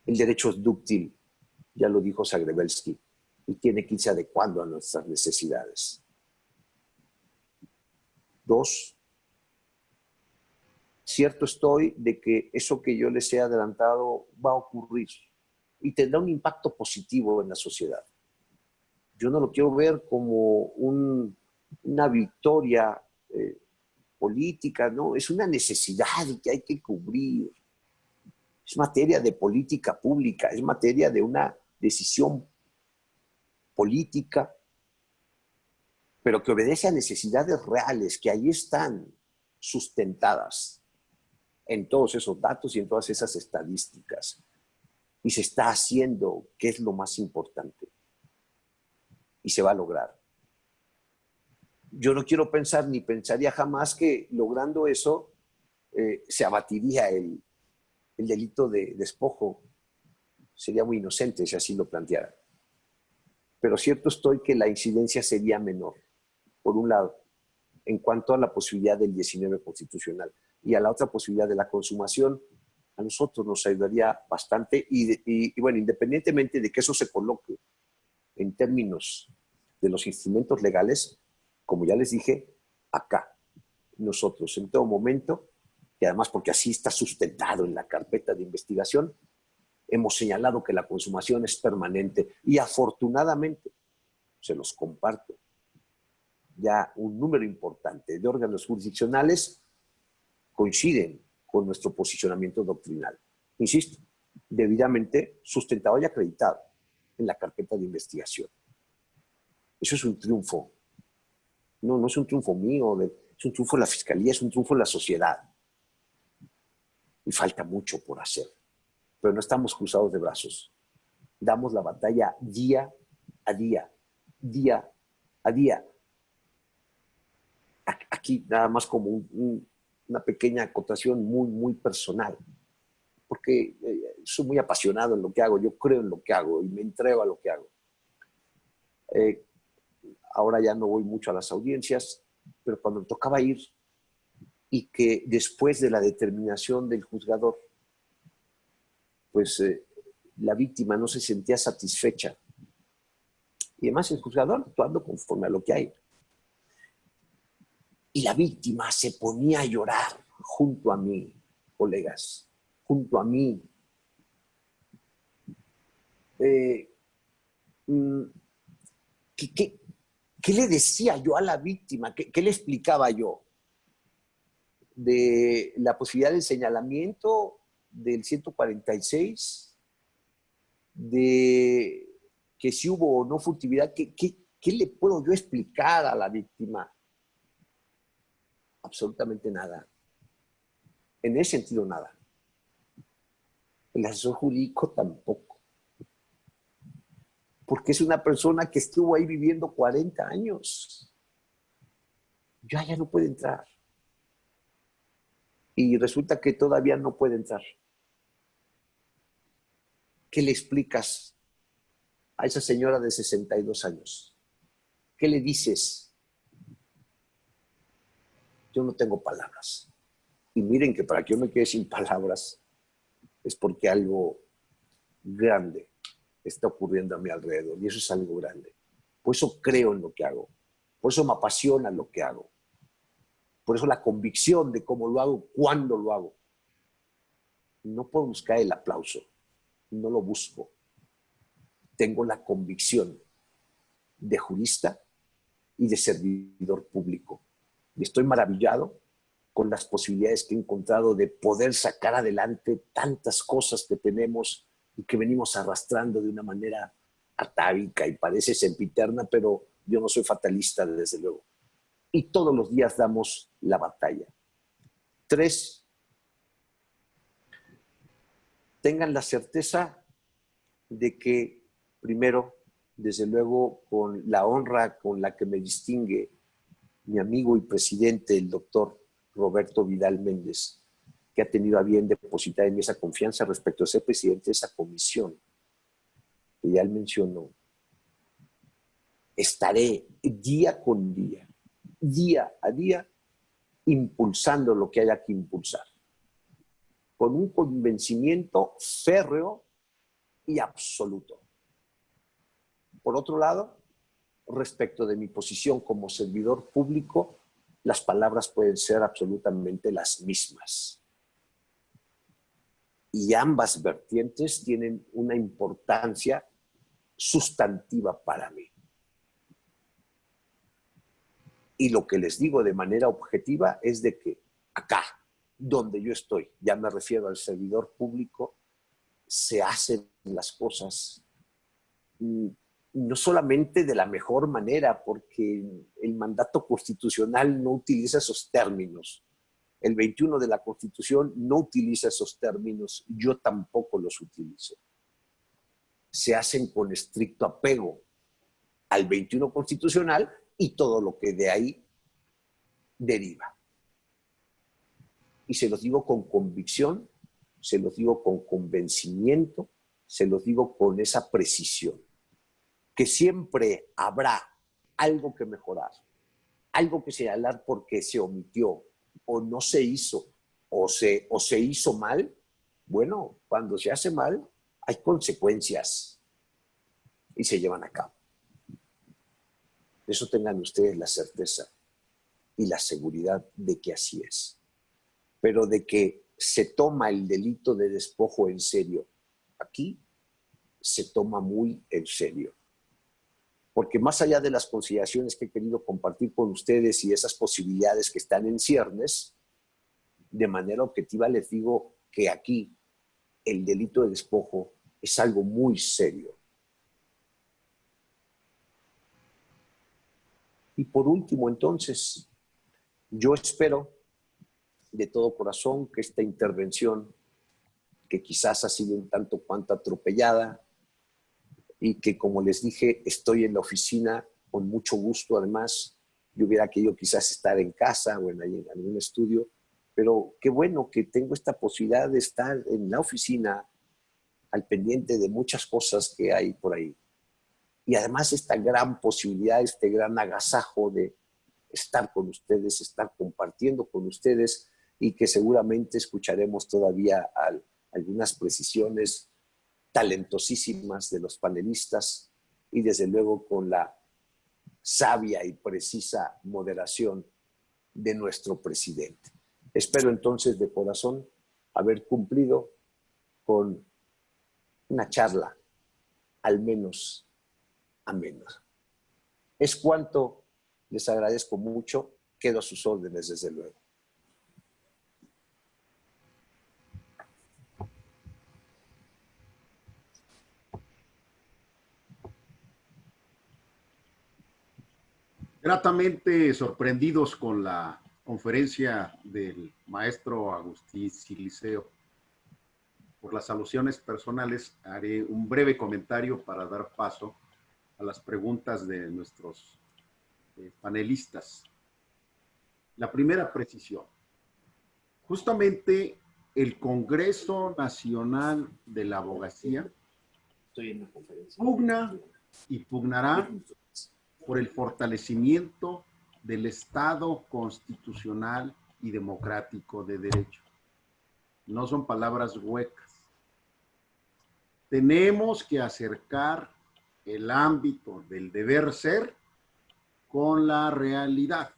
El derecho es dúctil, ya lo dijo Zagrebelsky, y tiene que irse adecuando a nuestras necesidades. 2. Cierto estoy de que eso que yo les he adelantado va a ocurrir y tendrá un impacto positivo en la sociedad. Yo no lo quiero ver como una victoria política, no, es una necesidad que hay que cubrir. Es materia de política pública, es materia de una decisión política, pero que obedece a necesidades reales, que ahí están sustentadas en todos esos datos y en todas esas estadísticas. Y se está haciendo, que es lo más importante. Y se va a lograr. Yo no quiero pensar, ni pensaría jamás que logrando eso se abatiría el delito de despojo. Sería muy inocente si así lo planteara. Pero cierto estoy que la incidencia sería menor, por un lado, en cuanto a la posibilidad del 19 constitucional. Y a la otra posibilidad de la consumación, a nosotros nos ayudaría bastante. Y bueno, independientemente de que eso se coloque en términos de los instrumentos legales, como ya les dije, acá, nosotros en todo momento, y además porque así está sustentado en la carpeta de investigación, hemos señalado que la consumación es permanente y afortunadamente, se los comparto, ya un número importante de órganos jurisdiccionales coinciden con nuestro posicionamiento doctrinal. Insisto, debidamente sustentado y acreditado en la carpeta de investigación. Eso es un triunfo. No es un triunfo mío, es un triunfo de la Fiscalía, es un triunfo de la sociedad. Y falta mucho por hacer. Pero no estamos cruzados de brazos. Damos la batalla día a día, día a día. Aquí nada más como una pequeña acotación muy personal, porque soy muy apasionado en lo que hago, yo creo en lo que hago y me entrego a lo que hago. Ahora ya no voy mucho a las audiencias, pero cuando me tocaba ir y que después de la determinación del juzgador, pues la víctima no se sentía satisfecha. Y además el juzgador actuando conforme a lo que hay. Y la víctima se ponía a llorar junto a mí, colegas, junto a mí. ¿Qué le decía yo a la víctima? ¿Qué le explicaba yo? De la posibilidad del señalamiento del 146, de que si hubo o no furtividad, ¿qué le puedo yo explicar a la víctima? Absolutamente nada. En ese sentido, nada. El asesor jurídico tampoco. Porque es una persona que estuvo ahí viviendo 40 años. Ya no puede entrar. Y resulta que todavía no puede entrar. ¿Qué le explicas a esa señora de 62 años? ¿Qué le dices? Yo no tengo palabras. Y miren que para que yo me quede sin palabras es porque algo grande está ocurriendo a mi alrededor. Y eso es algo grande. Por eso creo en lo que hago. Por eso me apasiona lo que hago. Por eso la convicción de cómo lo hago, cuándo lo hago. No puedo buscar el aplauso. No lo busco. Tengo la convicción de jurista y de servidor público. Y estoy maravillado con las posibilidades que he encontrado de poder sacar adelante tantas cosas que tenemos y que venimos arrastrando de una manera atávica y parece sempiterna, pero yo no soy fatalista, desde luego. Y todos los días damos la batalla. 3, tengan la certeza de que, primero, desde luego, con la honra con la que me distingue mi amigo y presidente, el doctor Roberto Vidal Méndez, que ha tenido a bien depositar en mí esa confianza respecto a ser presidente de esa comisión, que ya él mencionó, estaré día con día, día a día, impulsando lo que haya que impulsar, con un convencimiento férreo y absoluto. Por otro lado, respecto de mi posición como servidor público, las palabras pueden ser absolutamente las mismas. y ambas vertientes tienen una importancia sustantiva para mí. Y lo que les digo de manera objetiva es de que acá, donde yo estoy, ya me refiero al servidor público, se hacen las cosas no solamente de la mejor manera, porque el mandato constitucional no utiliza esos términos. El 21 de la Constitución no utiliza esos términos, yo tampoco los utilizo. Se hacen con estricto apego al 21 constitucional y todo lo que de ahí deriva. Y se los digo con convicción, se los digo con convencimiento, se los digo con esa precisión, que siempre habrá algo que mejorar, algo que señalar porque se omitió o no se hizo o se hizo mal. Bueno, cuando se hace mal hay consecuencias y se llevan a cabo. Eso tengan ustedes la certeza y la seguridad de que así es. Pero de que se toma el delito de despojo en serio, aquí se toma muy en serio. Porque más allá de las consideraciones que he querido compartir con ustedes y esas posibilidades que están en ciernes, de manera objetiva les digo que aquí el delito de despojo es algo muy serio. Y por último, entonces, yo espero de todo corazón que esta intervención, que quizás ha sido un tanto cuanto atropellada, y que, como les dije, estoy en la oficina con mucho gusto. Además, yo hubiera querido quizás estar en casa o en algún estudio, pero qué bueno que tengo esta posibilidad de estar en la oficina al pendiente de muchas cosas que hay por ahí. Y además esta gran posibilidad, este gran agasajo de estar con ustedes, estar compartiendo con ustedes, y que seguramente escucharemos todavía algunas precisiones talentosísimas de los panelistas y desde luego con la sabia y precisa moderación de nuestro presidente. Espero entonces de corazón haber cumplido con una charla al menos amena. Es cuanto. Les agradezco mucho. Quedo a sus órdenes desde luego. Gratamente sorprendidos con la conferencia del maestro Agustín Siliceo. Por las alusiones personales, haré un breve comentario para dar paso a las preguntas de nuestros panelistas. La primera precisión. Justamente el Congreso Nacional de la Abogacía pugna y pugnará por el fortalecimiento del Estado constitucional y democrático de derecho. No son palabras huecas. Tenemos que acercar el ámbito del deber ser con la realidad.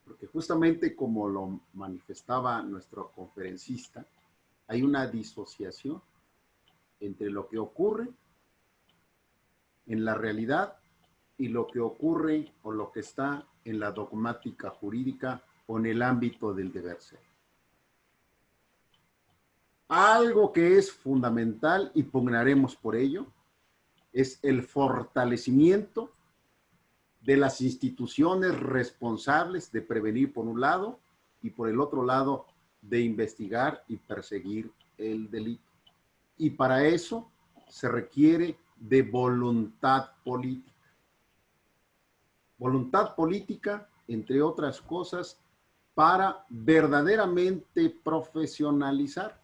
Porque justamente como lo manifestaba nuestro conferencista, hay una disociación entre lo que ocurre en la realidad y lo que ocurre o lo que está en la dogmática jurídica o en el ámbito del deber ser. Algo que es fundamental y pugnaremos por ello es el fortalecimiento de las instituciones responsables de prevenir por un lado y por el otro lado de investigar y perseguir el delito. Y para eso se requiere de voluntad política. Voluntad política, entre otras cosas, para verdaderamente profesionalizar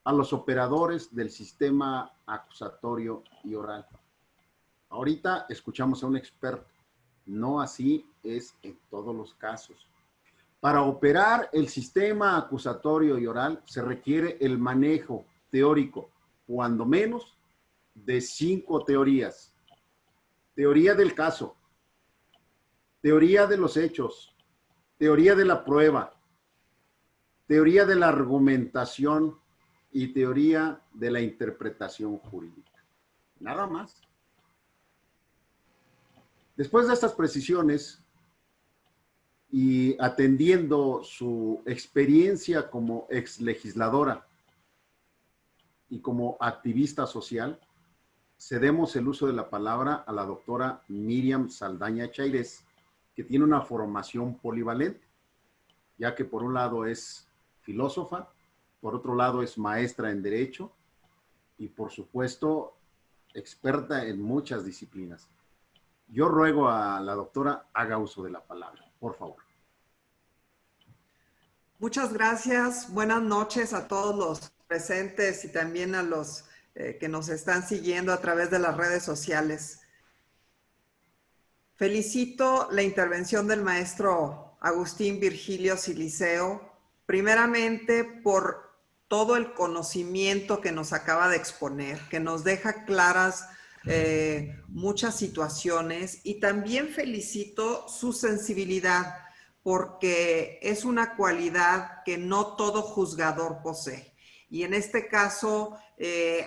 a los operadores del sistema acusatorio y oral. Ahorita escuchamos a un experto, no así es en todos los casos. Para operar el sistema acusatorio y oral se requiere el manejo teórico, cuando menos, de 5 teorías. Teoría del caso, teoría de los hechos, teoría de la prueba, teoría de la argumentación y teoría de la interpretación jurídica. Nada más. Después de estas precisiones y atendiendo su experiencia como exlegisladora y como activista social, cedemos el uso de la palabra a la doctora Miriam Saldaña Chairés, que tiene una formación polivalente, ya que por un lado es filósofa, por otro lado es maestra en Derecho y por supuesto experta en muchas disciplinas. Yo ruego a la doctora haga uso de la palabra, por favor. Muchas gracias. Buenas noches a todos los presentes y también a los que nos están siguiendo a través de las redes sociales. Felicito la intervención del maestro Agustín Virgilio Siliceo, primeramente por todo el conocimiento que nos acaba de exponer, que nos deja claras muchas situaciones, y también felicito su sensibilidad, porque es una cualidad que no todo juzgador posee. Y en este caso,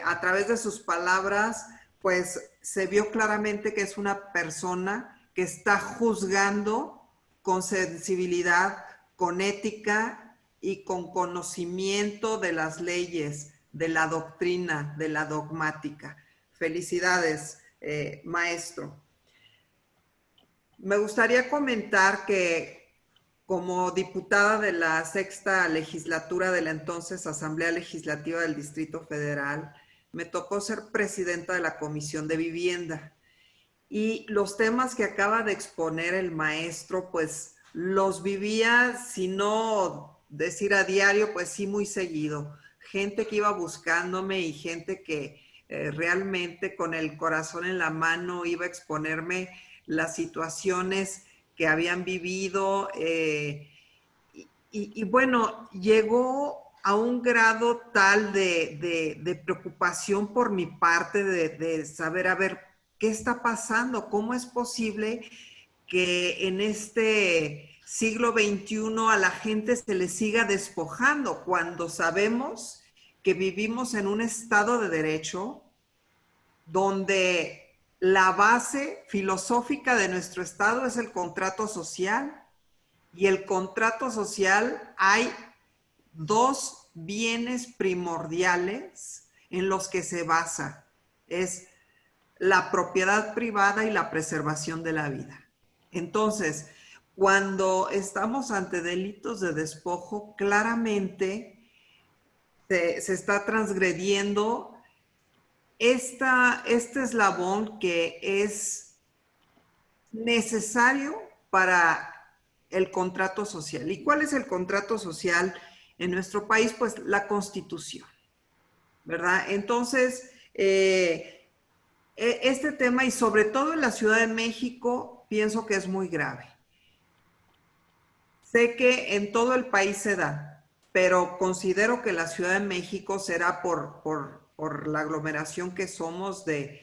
a través de sus palabras, pues se vio claramente que es una persona que está juzgando con sensibilidad, con ética y con conocimiento de las leyes, de la doctrina, de la dogmática. Felicidades, maestro. Me gustaría comentar que como diputada de la 6ª legislatura de la entonces Asamblea Legislativa del Distrito Federal, me tocó ser presidenta de la Comisión de Vivienda. Y los temas que acaba de exponer el maestro, pues los vivía, si no decir a diario, pues sí muy seguido. Gente que iba buscándome y gente que realmente con el corazón en la mano iba a exponerme las situaciones que habían vivido. Y bueno, llegó a un grado tal de preocupación por mi parte, de saber, a ver, ¿qué está pasando? ¿Cómo es posible que en este siglo XXI a la gente se le siga despojando cuando sabemos que vivimos en un estado de derecho donde la base filosófica de nuestro estado es el contrato social? Y el contrato social, hay dos bienes primordiales en los que se basa. Es la propiedad privada y la preservación de la vida. Entonces, cuando estamos ante delitos de despojo, claramente se está transgrediendo este eslabón que es necesario para el contrato social. ¿Y cuál es el contrato social en nuestro país? Pues la Constitución, ¿verdad? Entonces, este tema, y sobre todo en la Ciudad de México, pienso que es muy grave. Sé que en todo el país se da, pero considero que la Ciudad de México será por la aglomeración que somos de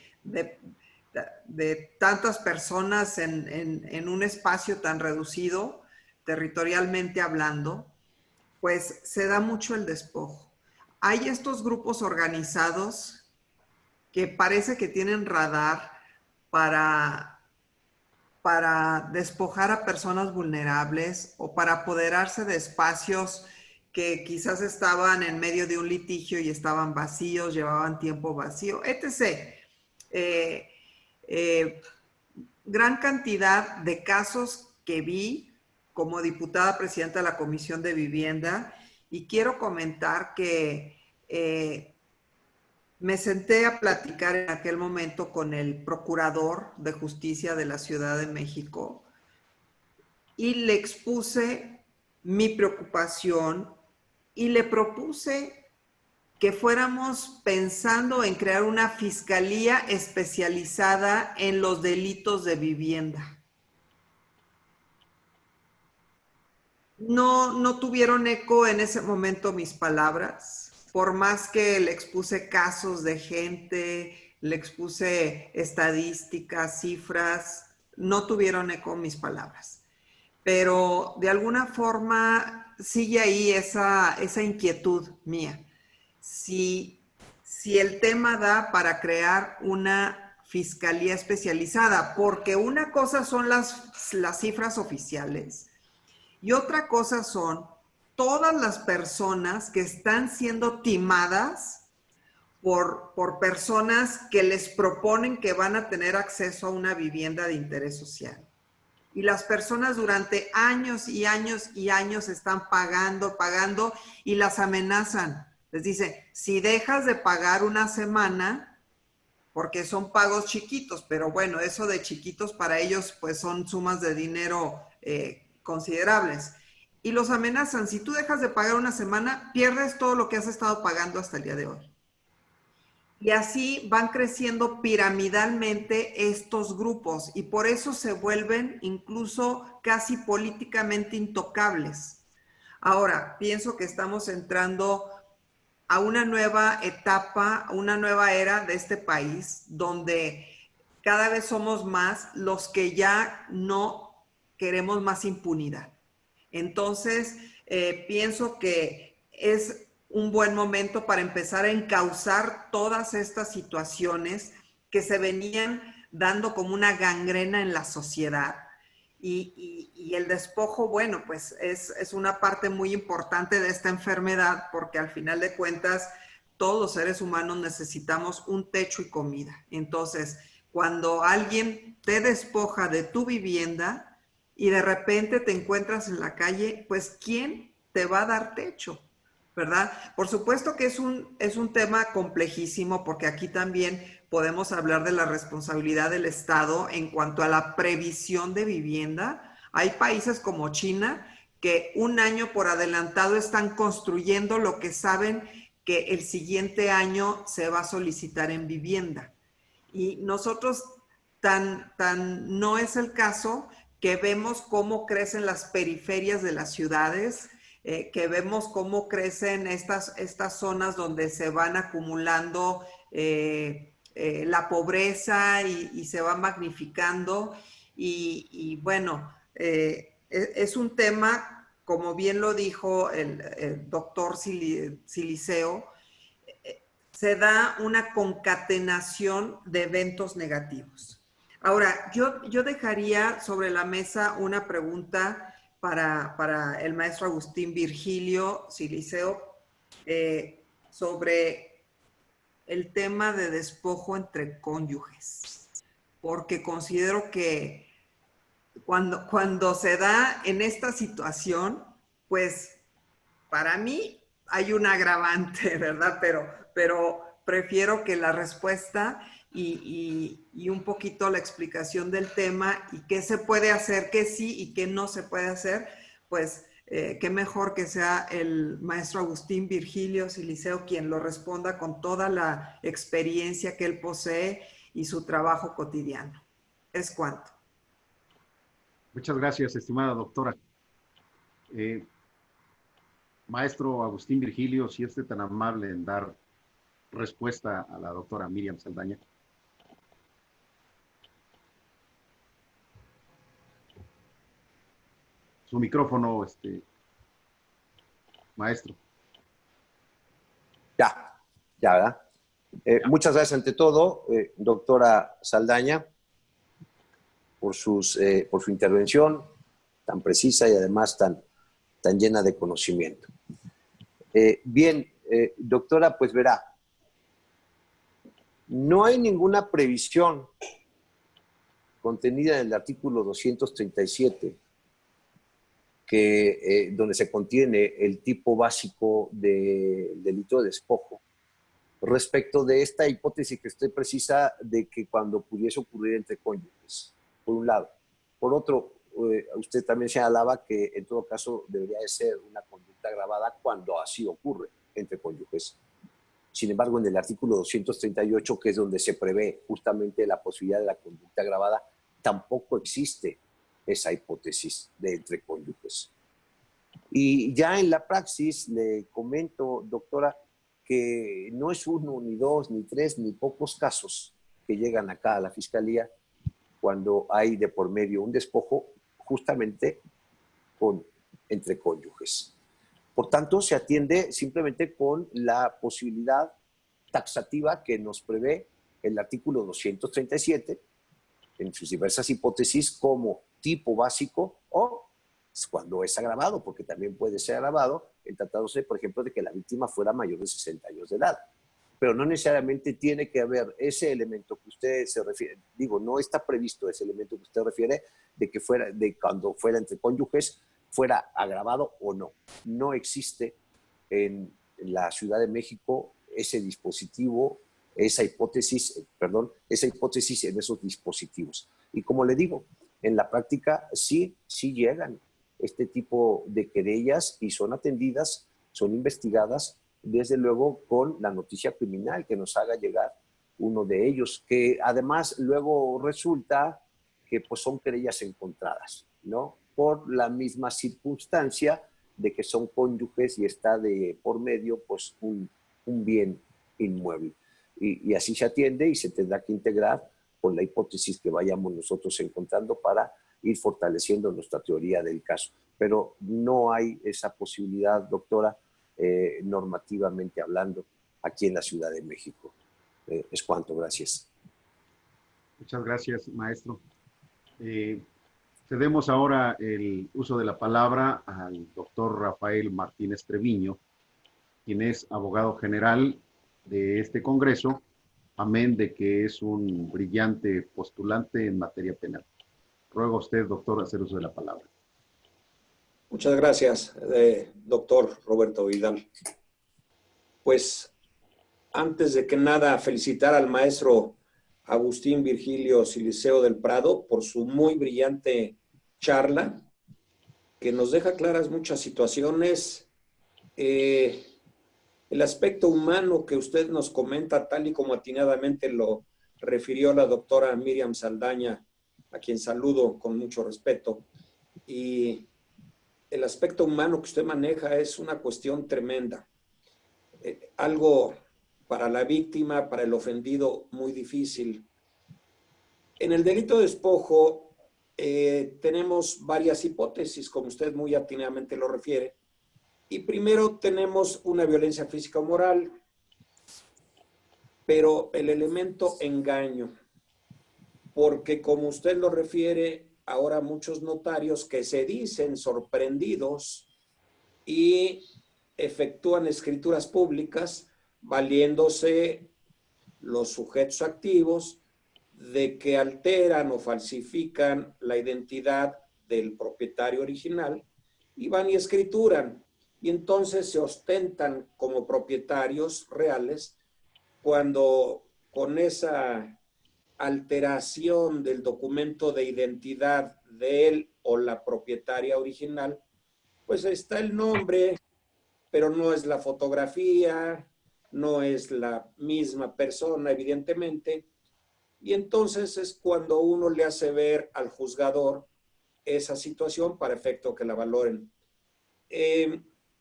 tantas personas en un espacio tan reducido, territorialmente hablando, pues se da mucho el despojo. Hay estos grupos organizados que parece que tienen radar para despojar a personas vulnerables o para apoderarse de espacios que quizás estaban en medio de un litigio y estaban vacíos, llevaban tiempo vacío, etc. Gran cantidad de casos que vi como diputada presidenta de la Comisión de Vivienda, y quiero comentar que me senté a platicar en aquel momento con el procurador de justicia de la Ciudad de México y le expuse mi preocupación y le propuse que fuéramos pensando en crear una fiscalía especializada en los delitos de vivienda. No tuvieron eco en ese momento mis palabras, por más que le expuse casos de gente, le expuse estadísticas, cifras, no tuvieron eco mis palabras. pero de alguna forma sigue ahí esa inquietud mía. Si el tema da para crear una fiscalía especializada, porque una cosa son las cifras oficiales y otra cosa son todas las personas que están siendo timadas por personas que les proponen que van a tener acceso a una vivienda de interés social. Y las personas durante años y años y años están pagando y las amenazan. Les dice, si dejas de pagar una semana, porque son pagos chiquitos, pero bueno, eso de chiquitos para ellos pues son sumas de dinero considerables. Y los amenazan, si tú dejas de pagar una semana, pierdes todo lo que has estado pagando hasta el día de hoy. Y así van creciendo piramidalmente estos grupos y por eso se vuelven incluso casi políticamente intocables. Ahora, pienso que estamos entrando a una nueva etapa, una nueva era de este país, donde cada vez somos más los que ya no queremos más impunidad. Entonces, pienso que es un buen momento para empezar a encauzar todas estas situaciones que se venían dando como una gangrena en la sociedad. Y el despojo, bueno, pues es una parte muy importante de esta enfermedad porque al final de cuentas todos los seres humanos necesitamos un techo y comida. Entonces, cuando alguien te despoja de tu vivienda y de repente te encuentras en la calle, pues ¿quién te va a dar techo? ¿Verdad? Por supuesto que es un tema complejísimo porque aquí también podemos hablar de la responsabilidad del Estado en cuanto a la previsión de vivienda. Hay países como China que un año por adelantado están construyendo lo que saben que el siguiente año se va a solicitar en vivienda. Y nosotros tan no es el caso que vemos cómo crecen las periferias de las ciudades, que vemos cómo crecen estas zonas donde se van acumulando la pobreza y se va magnificando. Y bueno, es un tema, como bien lo dijo el doctor Siliceo, se da una concatenación de eventos negativos. Ahora, yo dejaría sobre la mesa una pregunta para el maestro Agustín Virgilio Siliceo sobre el tema de despojo entre cónyuges, porque considero que cuando se da en esta situación, pues para mí hay un agravante, ¿verdad? Pero prefiero que la respuesta y un poquito la explicación del tema y qué se puede hacer, qué sí y qué no se puede hacer, pues qué mejor que sea el maestro Agustín Virgilio Siliceo quien lo responda con toda la experiencia que él posee y su trabajo cotidiano. Es cuanto. Muchas gracias, estimada doctora. Maestro Agustín Virgilio, si esté tan amable en dar respuesta a la doctora Miriam Saldaña. Su micrófono, maestro. Ya, ¿verdad? Muchas gracias ante todo, doctora Saldaña, por su intervención tan precisa y además tan llena de conocimiento. Bien, doctora, pues verá, no hay ninguna previsión contenida en el artículo 237 donde se contiene el tipo básico de delito de despojo respecto de esta hipótesis que usted precisa de que cuando pudiese ocurrir entre cónyuges, por un lado. Por otro, usted también señalaba que en todo caso debería de ser una conducta agravada cuando así ocurre entre cónyuges. Sin embargo, en el artículo 238, que es donde se prevé justamente la posibilidad de la conducta agravada, tampoco existe esa hipótesis de entre cónyuges. Y ya en la praxis le comento, doctora, que no es uno, ni dos, ni tres, ni pocos casos que llegan acá a la Fiscalía cuando hay de por medio un despojo justamente entre cónyuges. Por tanto, se atiende simplemente con la posibilidad taxativa que nos prevé el artículo 237 en sus diversas hipótesis como tipo básico o cuando es agravado, porque también puede ser agravado, el tratándose, por ejemplo, de que la víctima fuera mayor de 60 años de edad. Pero no necesariamente tiene que haber ese elemento que usted se refiere, digo, no está previsto ese elemento que usted refiere de que fuera, de cuando fuera entre cónyuges, fuera agravado o no. No existe en la Ciudad de México ese dispositivo, esa hipótesis en esos dispositivos. Y como le digo, en la práctica sí llegan este tipo de querellas y son atendidas, son investigadas, desde luego con la noticia criminal que nos haga llegar uno de ellos, que además luego resulta que pues son querellas encontradas, ¿no? Por la misma circunstancia de que son cónyuges y está de por medio pues un bien inmueble. Y así se atiende y se tendrá que integrar con la hipótesis que vayamos nosotros encontrando para ir fortaleciendo nuestra teoría del caso. Pero no hay esa posibilidad, doctora, normativamente hablando, aquí en la Ciudad de México. Es cuanto, gracias. Muchas gracias, maestro. Cedemos ahora el uso de la palabra al doctor Rafael Martínez Treviño, quien es abogado general de este Congreso, amén de que es un brillante postulante en materia penal. Ruego a usted, doctor, hacer uso de la palabra. Muchas gracias, doctor Roberto Vidal. Pues antes de que nada, felicitar al maestro Agustín Virgilio Siliceo del Prado por su muy brillante charla, que nos deja claras muchas situaciones. El aspecto humano que usted nos comenta, tal y como atinadamente lo refirió la doctora Miriam Saldaña, a quien saludo con mucho respeto, y el aspecto humano que usted maneja es una cuestión tremenda. Algo para la víctima, para el ofendido, muy difícil. En el delito de despojo tenemos varias hipótesis, como usted muy atinadamente lo refiere. Y primero tenemos una violencia física o moral, pero el elemento engaño, porque como usted lo refiere, ahora muchos notarios que se dicen sorprendidos y efectúan escrituras públicas valiéndose los sujetos activos de que alteran o falsifican la identidad del propietario original y van y escrituran. Y entonces se ostentan como propietarios reales cuando con esa alteración del documento de identidad de él o la propietaria original, pues está el nombre, pero no es la fotografía, no es la misma persona, evidentemente. Y entonces es cuando uno le hace ver al juzgador esa situación para efecto que la valoren.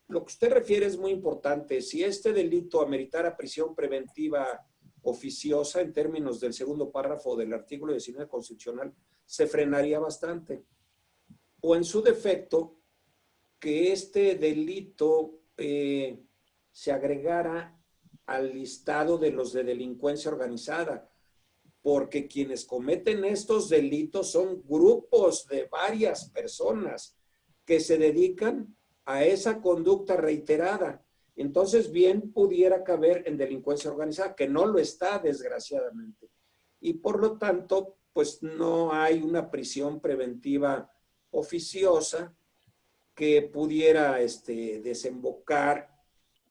Lo que usted refiere es muy importante. Si este delito ameritara prisión preventiva oficiosa en términos del segundo párrafo del artículo 19 constitucional, se frenaría bastante. O en su defecto, que este delito se agregara al listado de los de delincuencia organizada, porque quienes cometen estos delitos son grupos de varias personas que se dedican a esa conducta reiterada. Entonces, bien pudiera caber en delincuencia organizada, que no lo está, desgraciadamente. Y por lo tanto, pues no hay una prisión preventiva oficiosa que pudiera desembocar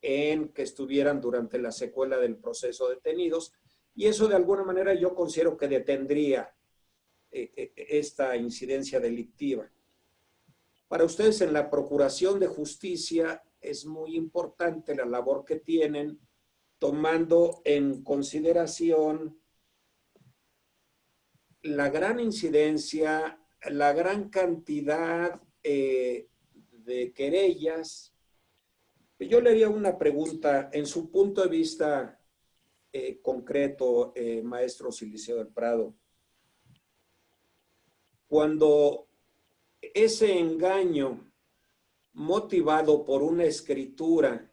en que estuvieran durante la secuela del proceso detenidos. Y eso de alguna manera yo considero que detendría esta incidencia delictiva. Para ustedes en la Procuración de Justicia es muy importante la labor que tienen tomando en consideración la gran incidencia, la gran cantidad de querellas. Yo le haría una pregunta en su punto de vista concreto, maestro Siliceo del Prado. Cuando ese engaño motivado por una escritura,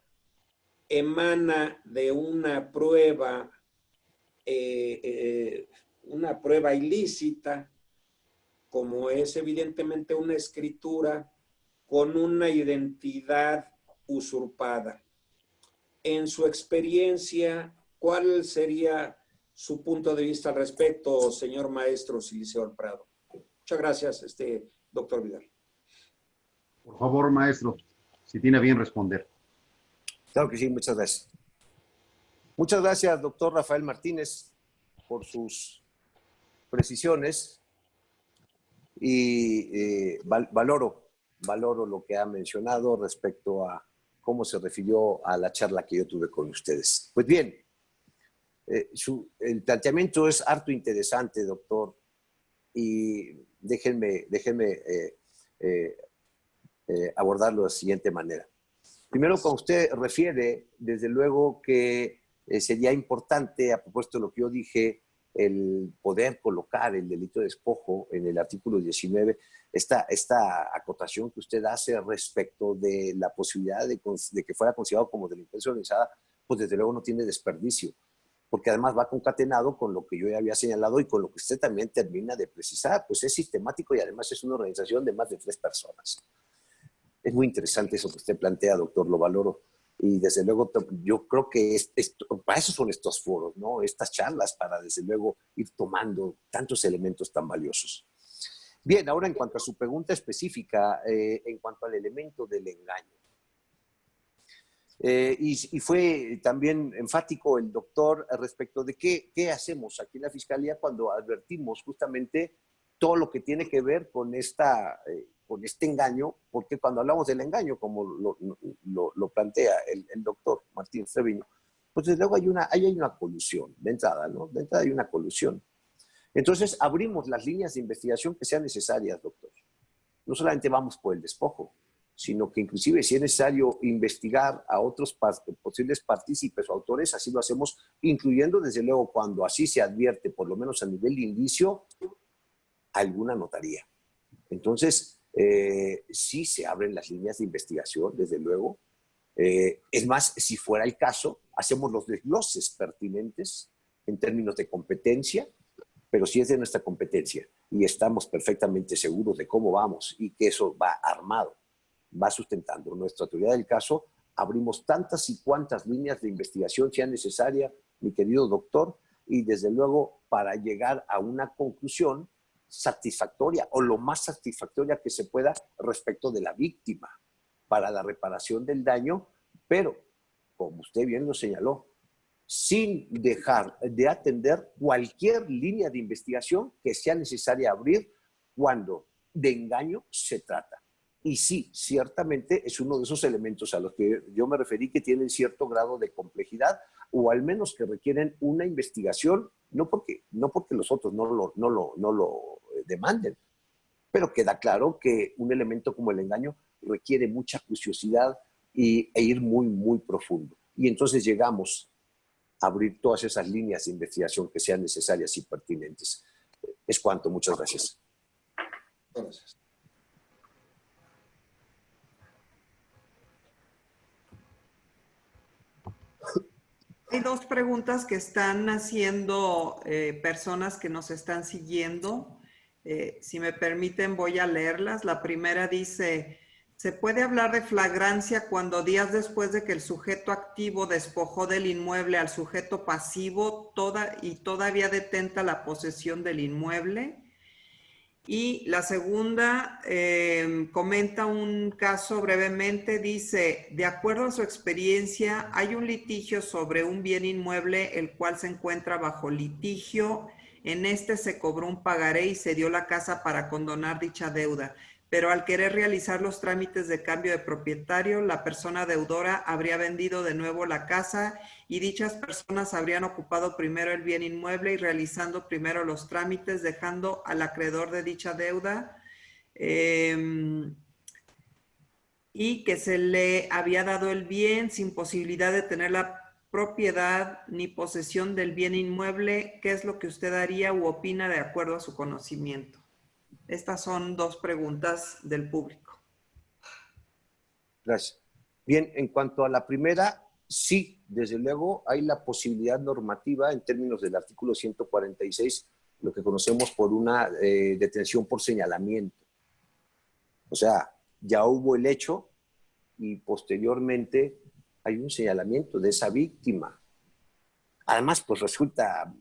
emana de una prueba ilícita, como es evidentemente una escritura con una identidad usurpada. En su experiencia, ¿cuál sería su punto de vista al respecto, señor maestro Siliceo Prado? Muchas gracias, doctor Vidal. Por favor, maestro, si tiene a bien responder. Claro que sí, muchas gracias. Muchas gracias, doctor Rafael Martínez, por sus precisiones y valoro lo que ha mencionado respecto a cómo se refirió a la charla que yo tuve con ustedes. Pues bien, el planteamiento es harto interesante, doctor, y déjenme abordarlo de la siguiente manera. Primero, cuando usted refiere, desde luego que sería importante, a propósito de lo que yo dije, el poder colocar el delito de despojo en el artículo 19, esta acotación que usted hace respecto de la posibilidad de que fuera considerado como delincuencia organizada, pues desde luego no tiene desperdicio, porque además va concatenado con lo que yo ya había señalado y con lo que usted también termina de precisar, pues es sistemático y además es una organización de más de 3 personas. Es muy interesante eso que usted plantea, doctor, lo valoro. Y desde luego yo creo que para eso son estos foros, ¿no? Estas charlas, para desde luego ir tomando tantos elementos tan valiosos. Bien, ahora en cuanto a su pregunta específica, en cuanto al elemento del engaño. Y fue también enfático el doctor respecto de qué hacemos aquí en la Fiscalía cuando advertimos justamente todo lo que tiene que ver con este engaño, porque cuando hablamos del engaño, como lo plantea el doctor Martín Treviño, pues desde luego hay una colusión de entrada, ¿no? De entrada hay una colusión. Entonces abrimos las líneas de investigación que sean necesarias, doctor. No solamente vamos por el despojo, sino que inclusive si es necesario investigar a otros posibles partícipes o autores, así lo hacemos, incluyendo desde luego cuando así se advierte, por lo menos a nivel de indicio, alguna notaría. Entonces, sí se abren las líneas de investigación, desde luego. Es más, si fuera el caso, hacemos los desgloses pertinentes en términos de competencia, pero si es de nuestra competencia y estamos perfectamente seguros de cómo vamos y que eso va armado, va sustentando nuestra autoridad del caso, abrimos tantas y cuantas líneas de investigación sean necesarias, mi querido doctor, y desde luego para llegar a una conclusión satisfactoria o lo más satisfactoria que se pueda respecto de la víctima para la reparación del daño, pero, como usted bien lo señaló, sin dejar de atender cualquier línea de investigación que sea necesaria abrir cuando de engaño se trata. Y sí, ciertamente es uno de esos elementos a los que yo me referí que tienen cierto grado de complejidad o al menos que requieren una investigación, no porque los otros no lo demanden, pero queda claro que un elemento como el engaño requiere mucha curiosidad e ir muy, muy profundo. Y entonces llegamos a abrir todas esas líneas de investigación que sean necesarias y pertinentes. Es cuanto. Muchas gracias. Gracias. Hay 2 preguntas que están haciendo personas que nos están siguiendo. Si me permiten, voy a leerlas. La primera dice, ¿se puede hablar de flagrancia cuando días después de que el sujeto activo despojó del inmueble al sujeto pasivo todavía detenta la posesión del inmueble? Y la segunda comenta un caso brevemente, dice, de acuerdo a su experiencia, hay un litigio sobre un bien inmueble el cual se encuentra bajo litigio. En este se cobró un pagaré y se dio la casa para condonar dicha deuda. Pero al querer realizar los trámites de cambio de propietario, la persona deudora habría vendido de nuevo la casa y dichas personas habrían ocupado primero el bien inmueble y realizando primero los trámites, dejando al acreedor de dicha deuda y que se le había dado el bien sin posibilidad de tener la propiedad ni posesión del bien inmueble. ¿Qué es lo que usted haría u opina de acuerdo a su conocimiento? Estas son 2 preguntas del público. Gracias. Bien, en cuanto a la primera, sí, desde luego hay la posibilidad normativa en términos del artículo 146, lo que conocemos por una detención por señalamiento. O sea, ya hubo el hecho y posteriormente hay un señalamiento de esa víctima. Además, pues resulta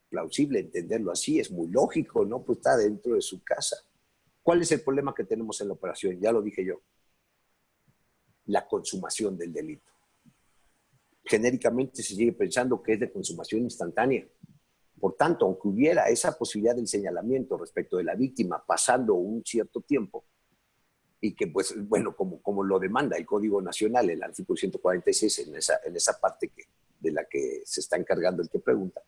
plausible entenderlo así, es muy lógico, ¿no? Pues está dentro de su casa. ¿Cuál es el problema que tenemos en la operación? Ya lo dije yo. La consumación del delito. Genéricamente se sigue pensando que es de consumación instantánea. Por tanto, aunque hubiera esa posibilidad del señalamiento respecto de la víctima pasando un cierto tiempo, y que, pues, bueno, como lo demanda el Código Nacional, el artículo 146, en esa parte de la que se está encargando el que pregunta,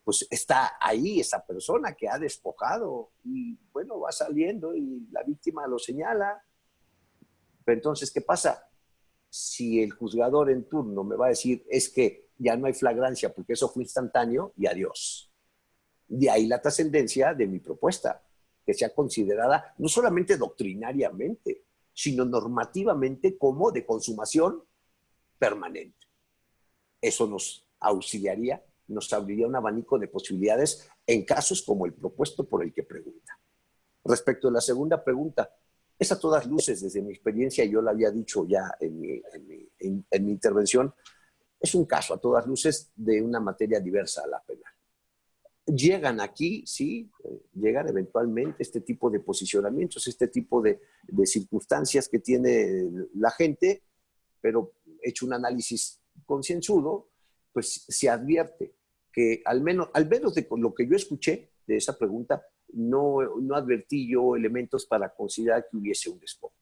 pues está ahí esa persona que ha despojado y, bueno, va saliendo y la víctima lo señala. Pero entonces, ¿qué pasa? Si el juzgador en turno me va a decir, es que ya no hay flagrancia porque eso fue instantáneo y adiós. De ahí la trascendencia de mi propuesta, que sea considerada no solamente doctrinariamente, sino normativamente como de consumación permanente. Eso nos auxiliaría, nos abriría un abanico de posibilidades en casos como el propuesto por el que pregunta. Respecto a la segunda pregunta, es a todas luces, desde mi experiencia, yo lo había dicho ya en mi intervención, es un caso a todas luces de una materia diversa a la penal. Llegan aquí, sí, llegan eventualmente este tipo de posicionamientos, este tipo de circunstancias que tiene la gente, pero hecho un análisis concienzudo, pues se advierte que al menos de lo que yo escuché de esa pregunta, no advertí yo elementos para considerar que hubiese un despojo.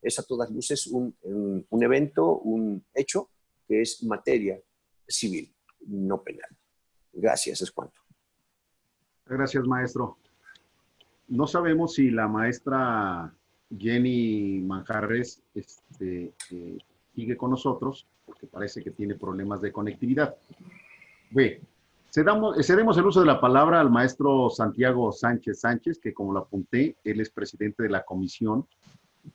Es a todas luces un evento, un hecho que es materia civil, no penal. Gracias, es cuanto. Gracias, maestro. No sabemos si la maestra Jenny Manjarres sigue con nosotros, porque parece que tiene problemas de conectividad. Bien, cedemos el uso de la palabra al maestro Santiago Sánchez Sánchez, que como lo apunté, él es presidente de la Comisión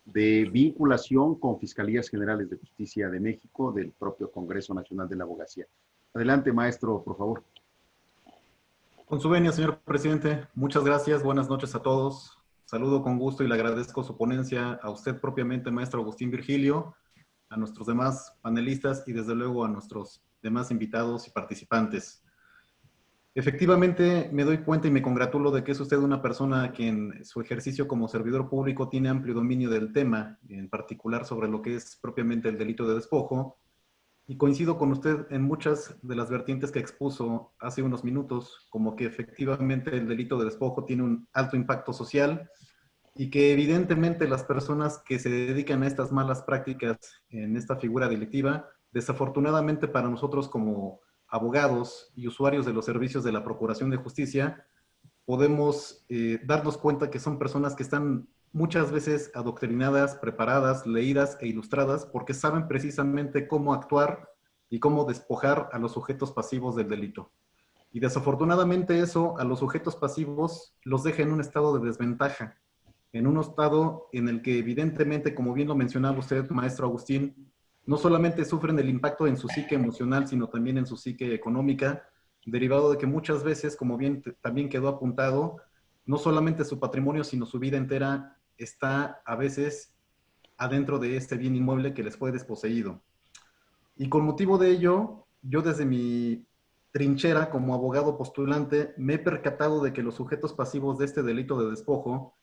de Vinculación con Fiscalías Generales de Justicia de México del propio Congreso Nacional de la Abogacía. Adelante, maestro, por favor. Con su venia, señor presidente, muchas gracias, buenas noches a todos. Saludo con gusto y le agradezco su ponencia a usted propiamente, maestro Agustín Virgilio, a nuestros demás panelistas y desde luego a nuestros demás invitados y participantes. Efectivamente, me doy cuenta y me congratulo de que es usted una persona que en su ejercicio como servidor público tiene amplio dominio del tema, en particular sobre lo que es propiamente el delito de despojo, y coincido con usted en muchas de las vertientes que expuso hace unos minutos, como que efectivamente el delito de despojo tiene un alto impacto social y que evidentemente las personas que se dedican a estas malas prácticas en esta figura delictiva, desafortunadamente para nosotros como abogados y usuarios de los servicios de la Procuración de Justicia, podemos darnos cuenta que son personas que están muchas veces adoctrinadas, preparadas, leídas e ilustradas porque saben precisamente cómo actuar y cómo despojar a los sujetos pasivos del delito. Y desafortunadamente eso a los sujetos pasivos los deja en un estado de desventaja, en un estado en el que evidentemente, como bien lo mencionaba usted, maestro Agustín, no solamente sufren el impacto en su psique emocional, sino también en su psique económica, derivado de que muchas veces, como bien también quedó apuntado, no solamente su patrimonio, sino su vida entera está a veces adentro de este bien inmueble que les fue desposeído. Y con motivo de ello, yo desde mi trinchera como abogado postulante me he percatado de que los sujetos pasivos de este delito de despojo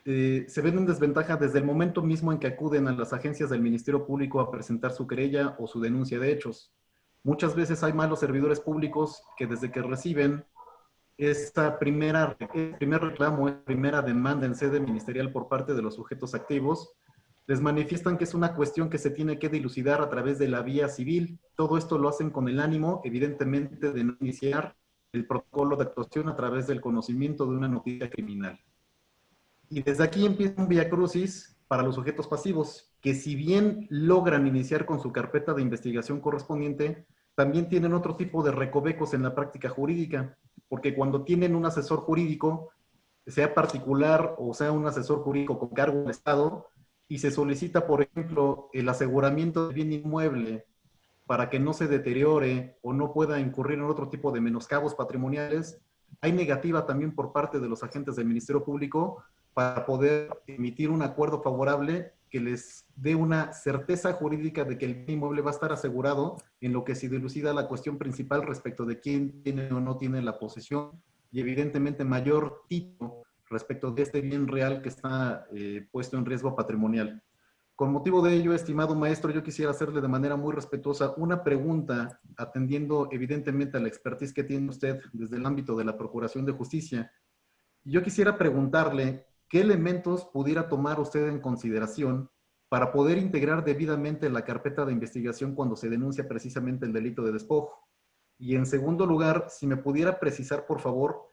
se ven en desventaja desde el momento mismo en que acuden a las agencias del Ministerio Público a presentar su querella o su denuncia de hechos. Muchas veces hay malos servidores públicos que desde que reciben esta primer reclamo, primera demanda en sede ministerial por parte de los sujetos activos, les manifiestan que es una cuestión que se tiene que dilucidar a través de la vía civil. Todo esto lo hacen con el ánimo, evidentemente, de no iniciar el protocolo de actuación a través del conocimiento de una noticia criminal. Y desde aquí empieza un viacrucis para los sujetos pasivos, que si bien logran iniciar con su carpeta de investigación correspondiente, también tienen otro tipo de recovecos en la práctica jurídica, porque cuando tienen un asesor jurídico, sea particular o sea un asesor jurídico con cargo del Estado, y se solicita, por ejemplo, el aseguramiento del bien inmueble para que no se deteriore o no pueda incurrir en otro tipo de menoscabos patrimoniales, hay negativa también por parte de los agentes del Ministerio Público para poder emitir un acuerdo favorable que les dé una certeza jurídica de que el bien inmueble va a estar asegurado en lo que se dilucida la cuestión principal respecto de quién tiene o no tiene la posesión y evidentemente mayor título respecto de este bien real que está puesto en riesgo patrimonial. Con motivo de ello, estimado maestro, yo quisiera hacerle de manera muy respetuosa una pregunta, atendiendo evidentemente a la expertise que tiene usted desde el ámbito de la Procuración de Justicia. Yo quisiera preguntarle qué elementos pudiera tomar usted en consideración para poder integrar debidamente la carpeta de investigación cuando se denuncia precisamente el delito de despojo. Y en segundo lugar, si me pudiera precisar, por favor,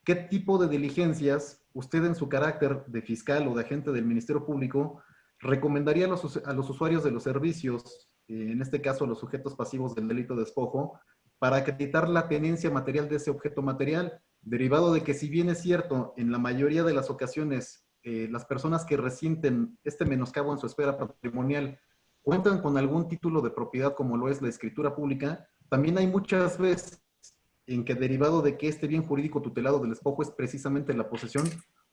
qué tipo de diligencias usted en su carácter de fiscal o de agente del Ministerio Público recomendaría a los usuarios de los servicios, en este caso a los sujetos pasivos del delito de despojo, para acreditar la tenencia material de ese objeto material, derivado de que si bien es cierto, en la mayoría de las ocasiones, las personas que resienten este menoscabo en su esfera patrimonial cuentan con algún título de propiedad como lo es la escritura pública, también hay muchas veces en que derivado de que este bien jurídico tutelado del despojo es precisamente la posesión,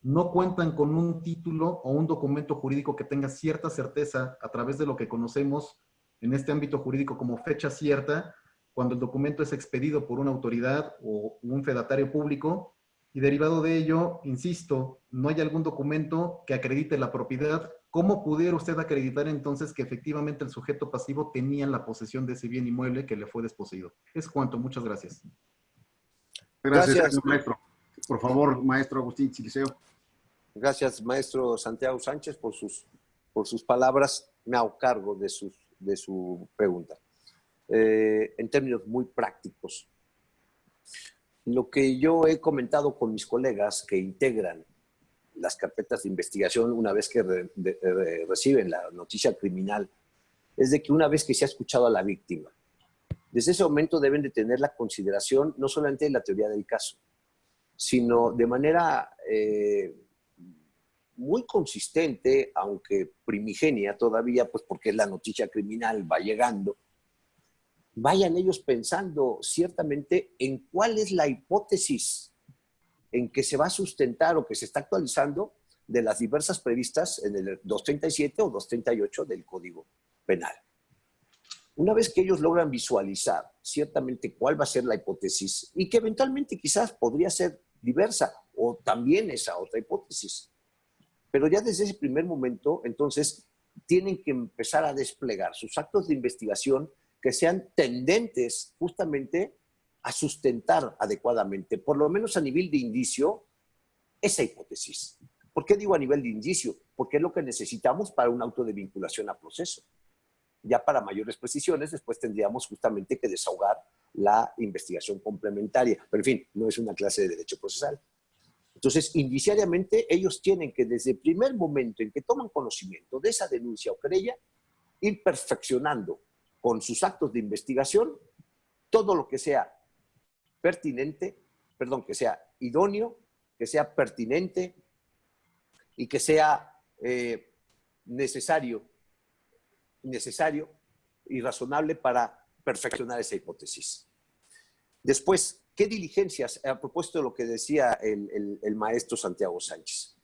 no cuentan con un título o un documento jurídico que tenga cierta certeza a través de lo que conocemos en este ámbito jurídico como fecha cierta, cuando el documento es expedido por una autoridad o un fedatario público, y derivado de ello, insisto, no hay algún documento que acredite la propiedad. ¿Cómo pudiera usted acreditar entonces que efectivamente el sujeto pasivo tenía la posesión de ese bien inmueble que le fue desposeído? Es cuanto, muchas gracias. Gracias, Gracias. señor maestro. Por favor, maestro Agustín Siliceo. Gracias, maestro Santiago Sánchez, por sus palabras. Me hago cargo de su pregunta. En términos muy prácticos, lo que yo he comentado con mis colegas que integran las carpetas de investigación una vez que reciben la noticia criminal es de que una vez que se ha escuchado a la víctima, desde ese momento deben de tener la consideración no solamente de la teoría del caso, sino de manera muy consistente, aunque primigenia todavía, pues porque la noticia criminal va llegando, vayan ellos pensando ciertamente en cuál es la hipótesis en que se va a sustentar o que se está actualizando de las diversas previstas en el 237 o 238 del Código Penal. Una vez que ellos logran visualizar ciertamente cuál va a ser la hipótesis y que eventualmente quizás podría ser diversa o también esa otra hipótesis, pero ya desde ese primer momento, entonces, tienen que empezar a desplegar sus actos de investigación que sean tendentes justamente a sustentar adecuadamente, por lo menos a nivel de indicio, esa hipótesis. ¿Por qué digo a nivel de indicio? Porque es lo que necesitamos para un auto de vinculación a proceso. Ya para mayores precisiones, después tendríamos justamente que desahogar la investigación complementaria. Pero en fin, no es una clase de derecho procesal. Entonces, indiciariamente, ellos tienen que desde el primer momento en que toman conocimiento de esa denuncia o querella, ir perfeccionando con sus actos de investigación todo lo que sea pertinente, perdón, que sea idóneo, que sea pertinente y que sea necesario y razonable para perfeccionar esa hipótesis. Después, ¿qué diligencias? A propósito de lo que decía el maestro Santiago Sánchez.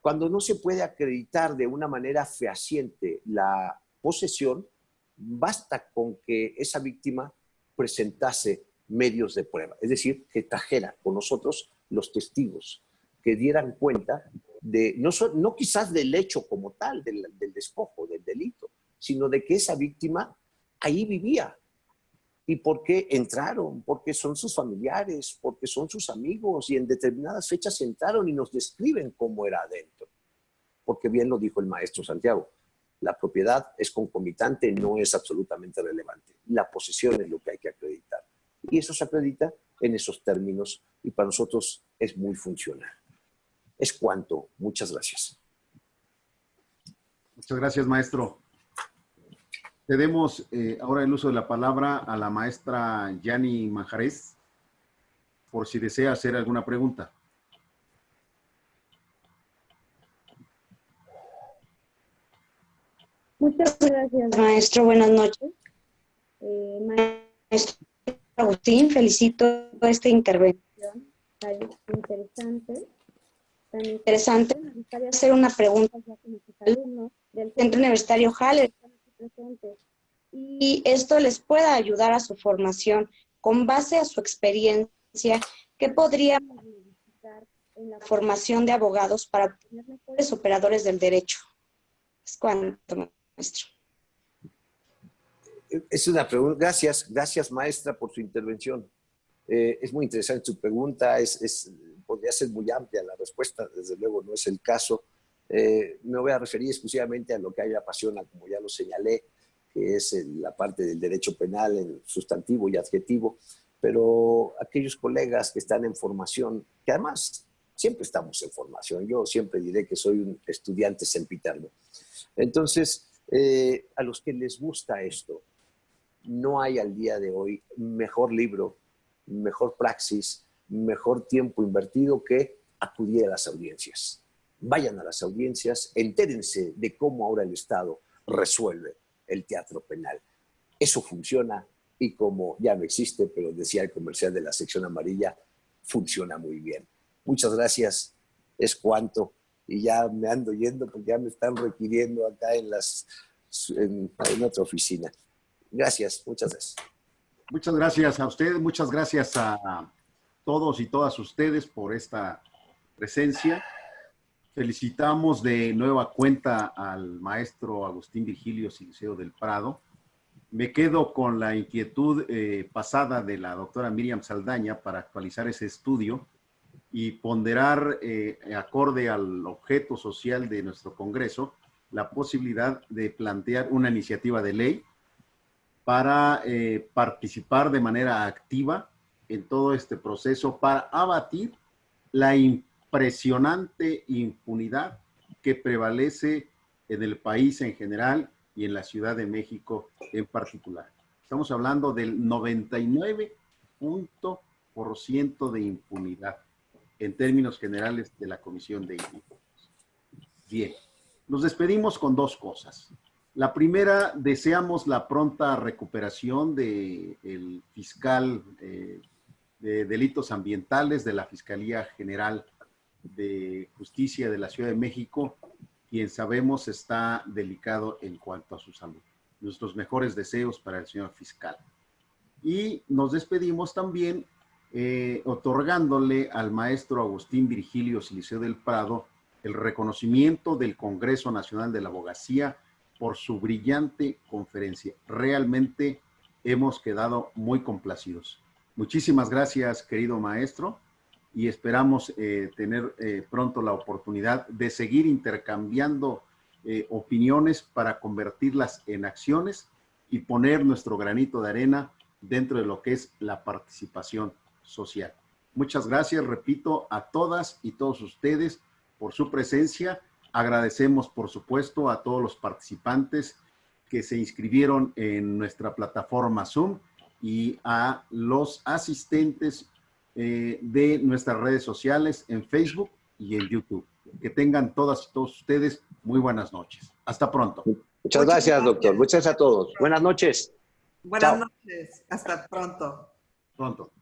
Cuando no se puede acreditar de una manera fehaciente la posesión, basta con que esa víctima presentase medios de prueba, es decir, que trajera con nosotros los testigos, que dieran cuenta de, no quizás del hecho como tal, del despojo, del delito, sino de que esa víctima ahí vivía. ¿Y por qué entraron? Porque son sus familiares, porque son sus amigos y en determinadas fechas entraron y nos describen cómo era adentro. Porque bien lo dijo el maestro Santiago, la propiedad es concomitante, no es absolutamente relevante. La posesión es lo que hay que acreditar. Y eso se acredita en esos términos y para nosotros es muy funcional. Es cuanto. Muchas gracias. Muchas gracias, maestro. Cedemos ahora el uso de la palabra a la maestra Yani Manjarés, por si desea hacer alguna pregunta. Muchas gracias, maestro. Buenas noches. Maestro Agustín, felicito esta intervención tan interesante. Me gustaría hacer una pregunta ya que nuestros alumnos del Centro Universitario Haller están aquí presentes y esto les pueda ayudar a su formación. Con base a su experiencia, ¿qué podríamos modificar en la formación de abogados para obtener mejores operadores del derecho? Es cuanto, maestro. Es una pregunta. Gracias maestra por su intervención. Es muy interesante su pregunta, podría ser muy amplia la respuesta, desde luego no es el caso. Me voy a referir exclusivamente a lo que a mí me apasiona, como ya lo señalé, que es la parte del derecho penal en sustantivo y adjetivo, pero aquellos colegas que están en formación, que además siempre estamos en formación, yo siempre diré que soy un estudiante sempiterno. Entonces, a los que les gusta esto, no hay al día de hoy mejor libro, mejor praxis, mejor tiempo invertido que acudir a las audiencias. Vayan a las audiencias, entérense de cómo ahora el Estado resuelve el teatro penal. Eso funciona y como ya no existe, pero decía el comercial de la sección amarilla, funciona muy bien. Muchas gracias, es cuanto. Y ya me ando yendo porque ya me están requiriendo acá en otra oficina. Gracias, muchas gracias. Muchas gracias a ustedes, muchas gracias a todos y todas ustedes por esta presencia. Felicitamos de nueva cuenta al maestro Agustín Virgilio Siliceo del Prado. Me quedo con la inquietud pasada de la doctora Miriam Saldaña para actualizar ese estudio y ponderar, acorde al objeto social de nuestro Congreso, la posibilidad de plantear una iniciativa de ley para participar de manera activa en todo este proceso para abatir la impresionante impunidad que prevalece en el país en general y en la Ciudad de México en particular. Estamos hablando del 99% de impunidad en términos generales de la Comisión de Ilícitos. Bien, nos despedimos con dos cosas. La primera, deseamos la pronta recuperación del fiscal de delitos ambientales de la Fiscalía General de Justicia de la Ciudad de México, quien sabemos está delicado en cuanto a su salud. Nuestros mejores deseos para el señor fiscal. Y nos despedimos también otorgándole al maestro Agustín Virgilio Siliceo del Prado el reconocimiento del Congreso Nacional de la Abogacía por su brillante conferencia. Realmente hemos quedado muy complacidos. Muchísimas gracias, querido maestro, y esperamos tener pronto la oportunidad de seguir intercambiando opiniones para convertirlas en acciones y poner nuestro granito de arena dentro de lo que es la participación social. Muchas gracias, repito, a todas y todos ustedes por su presencia. Agradecemos, por supuesto, a todos los participantes que se inscribieron en nuestra plataforma Zoom y a los asistentes de nuestras redes sociales en Facebook y en YouTube. Que tengan todas y todos ustedes muy buenas noches. Hasta pronto. Muchas gracias, doctor. Muchas gracias a todos. Buenas noches. Buenas Chao. noches. Hasta pronto. Pronto.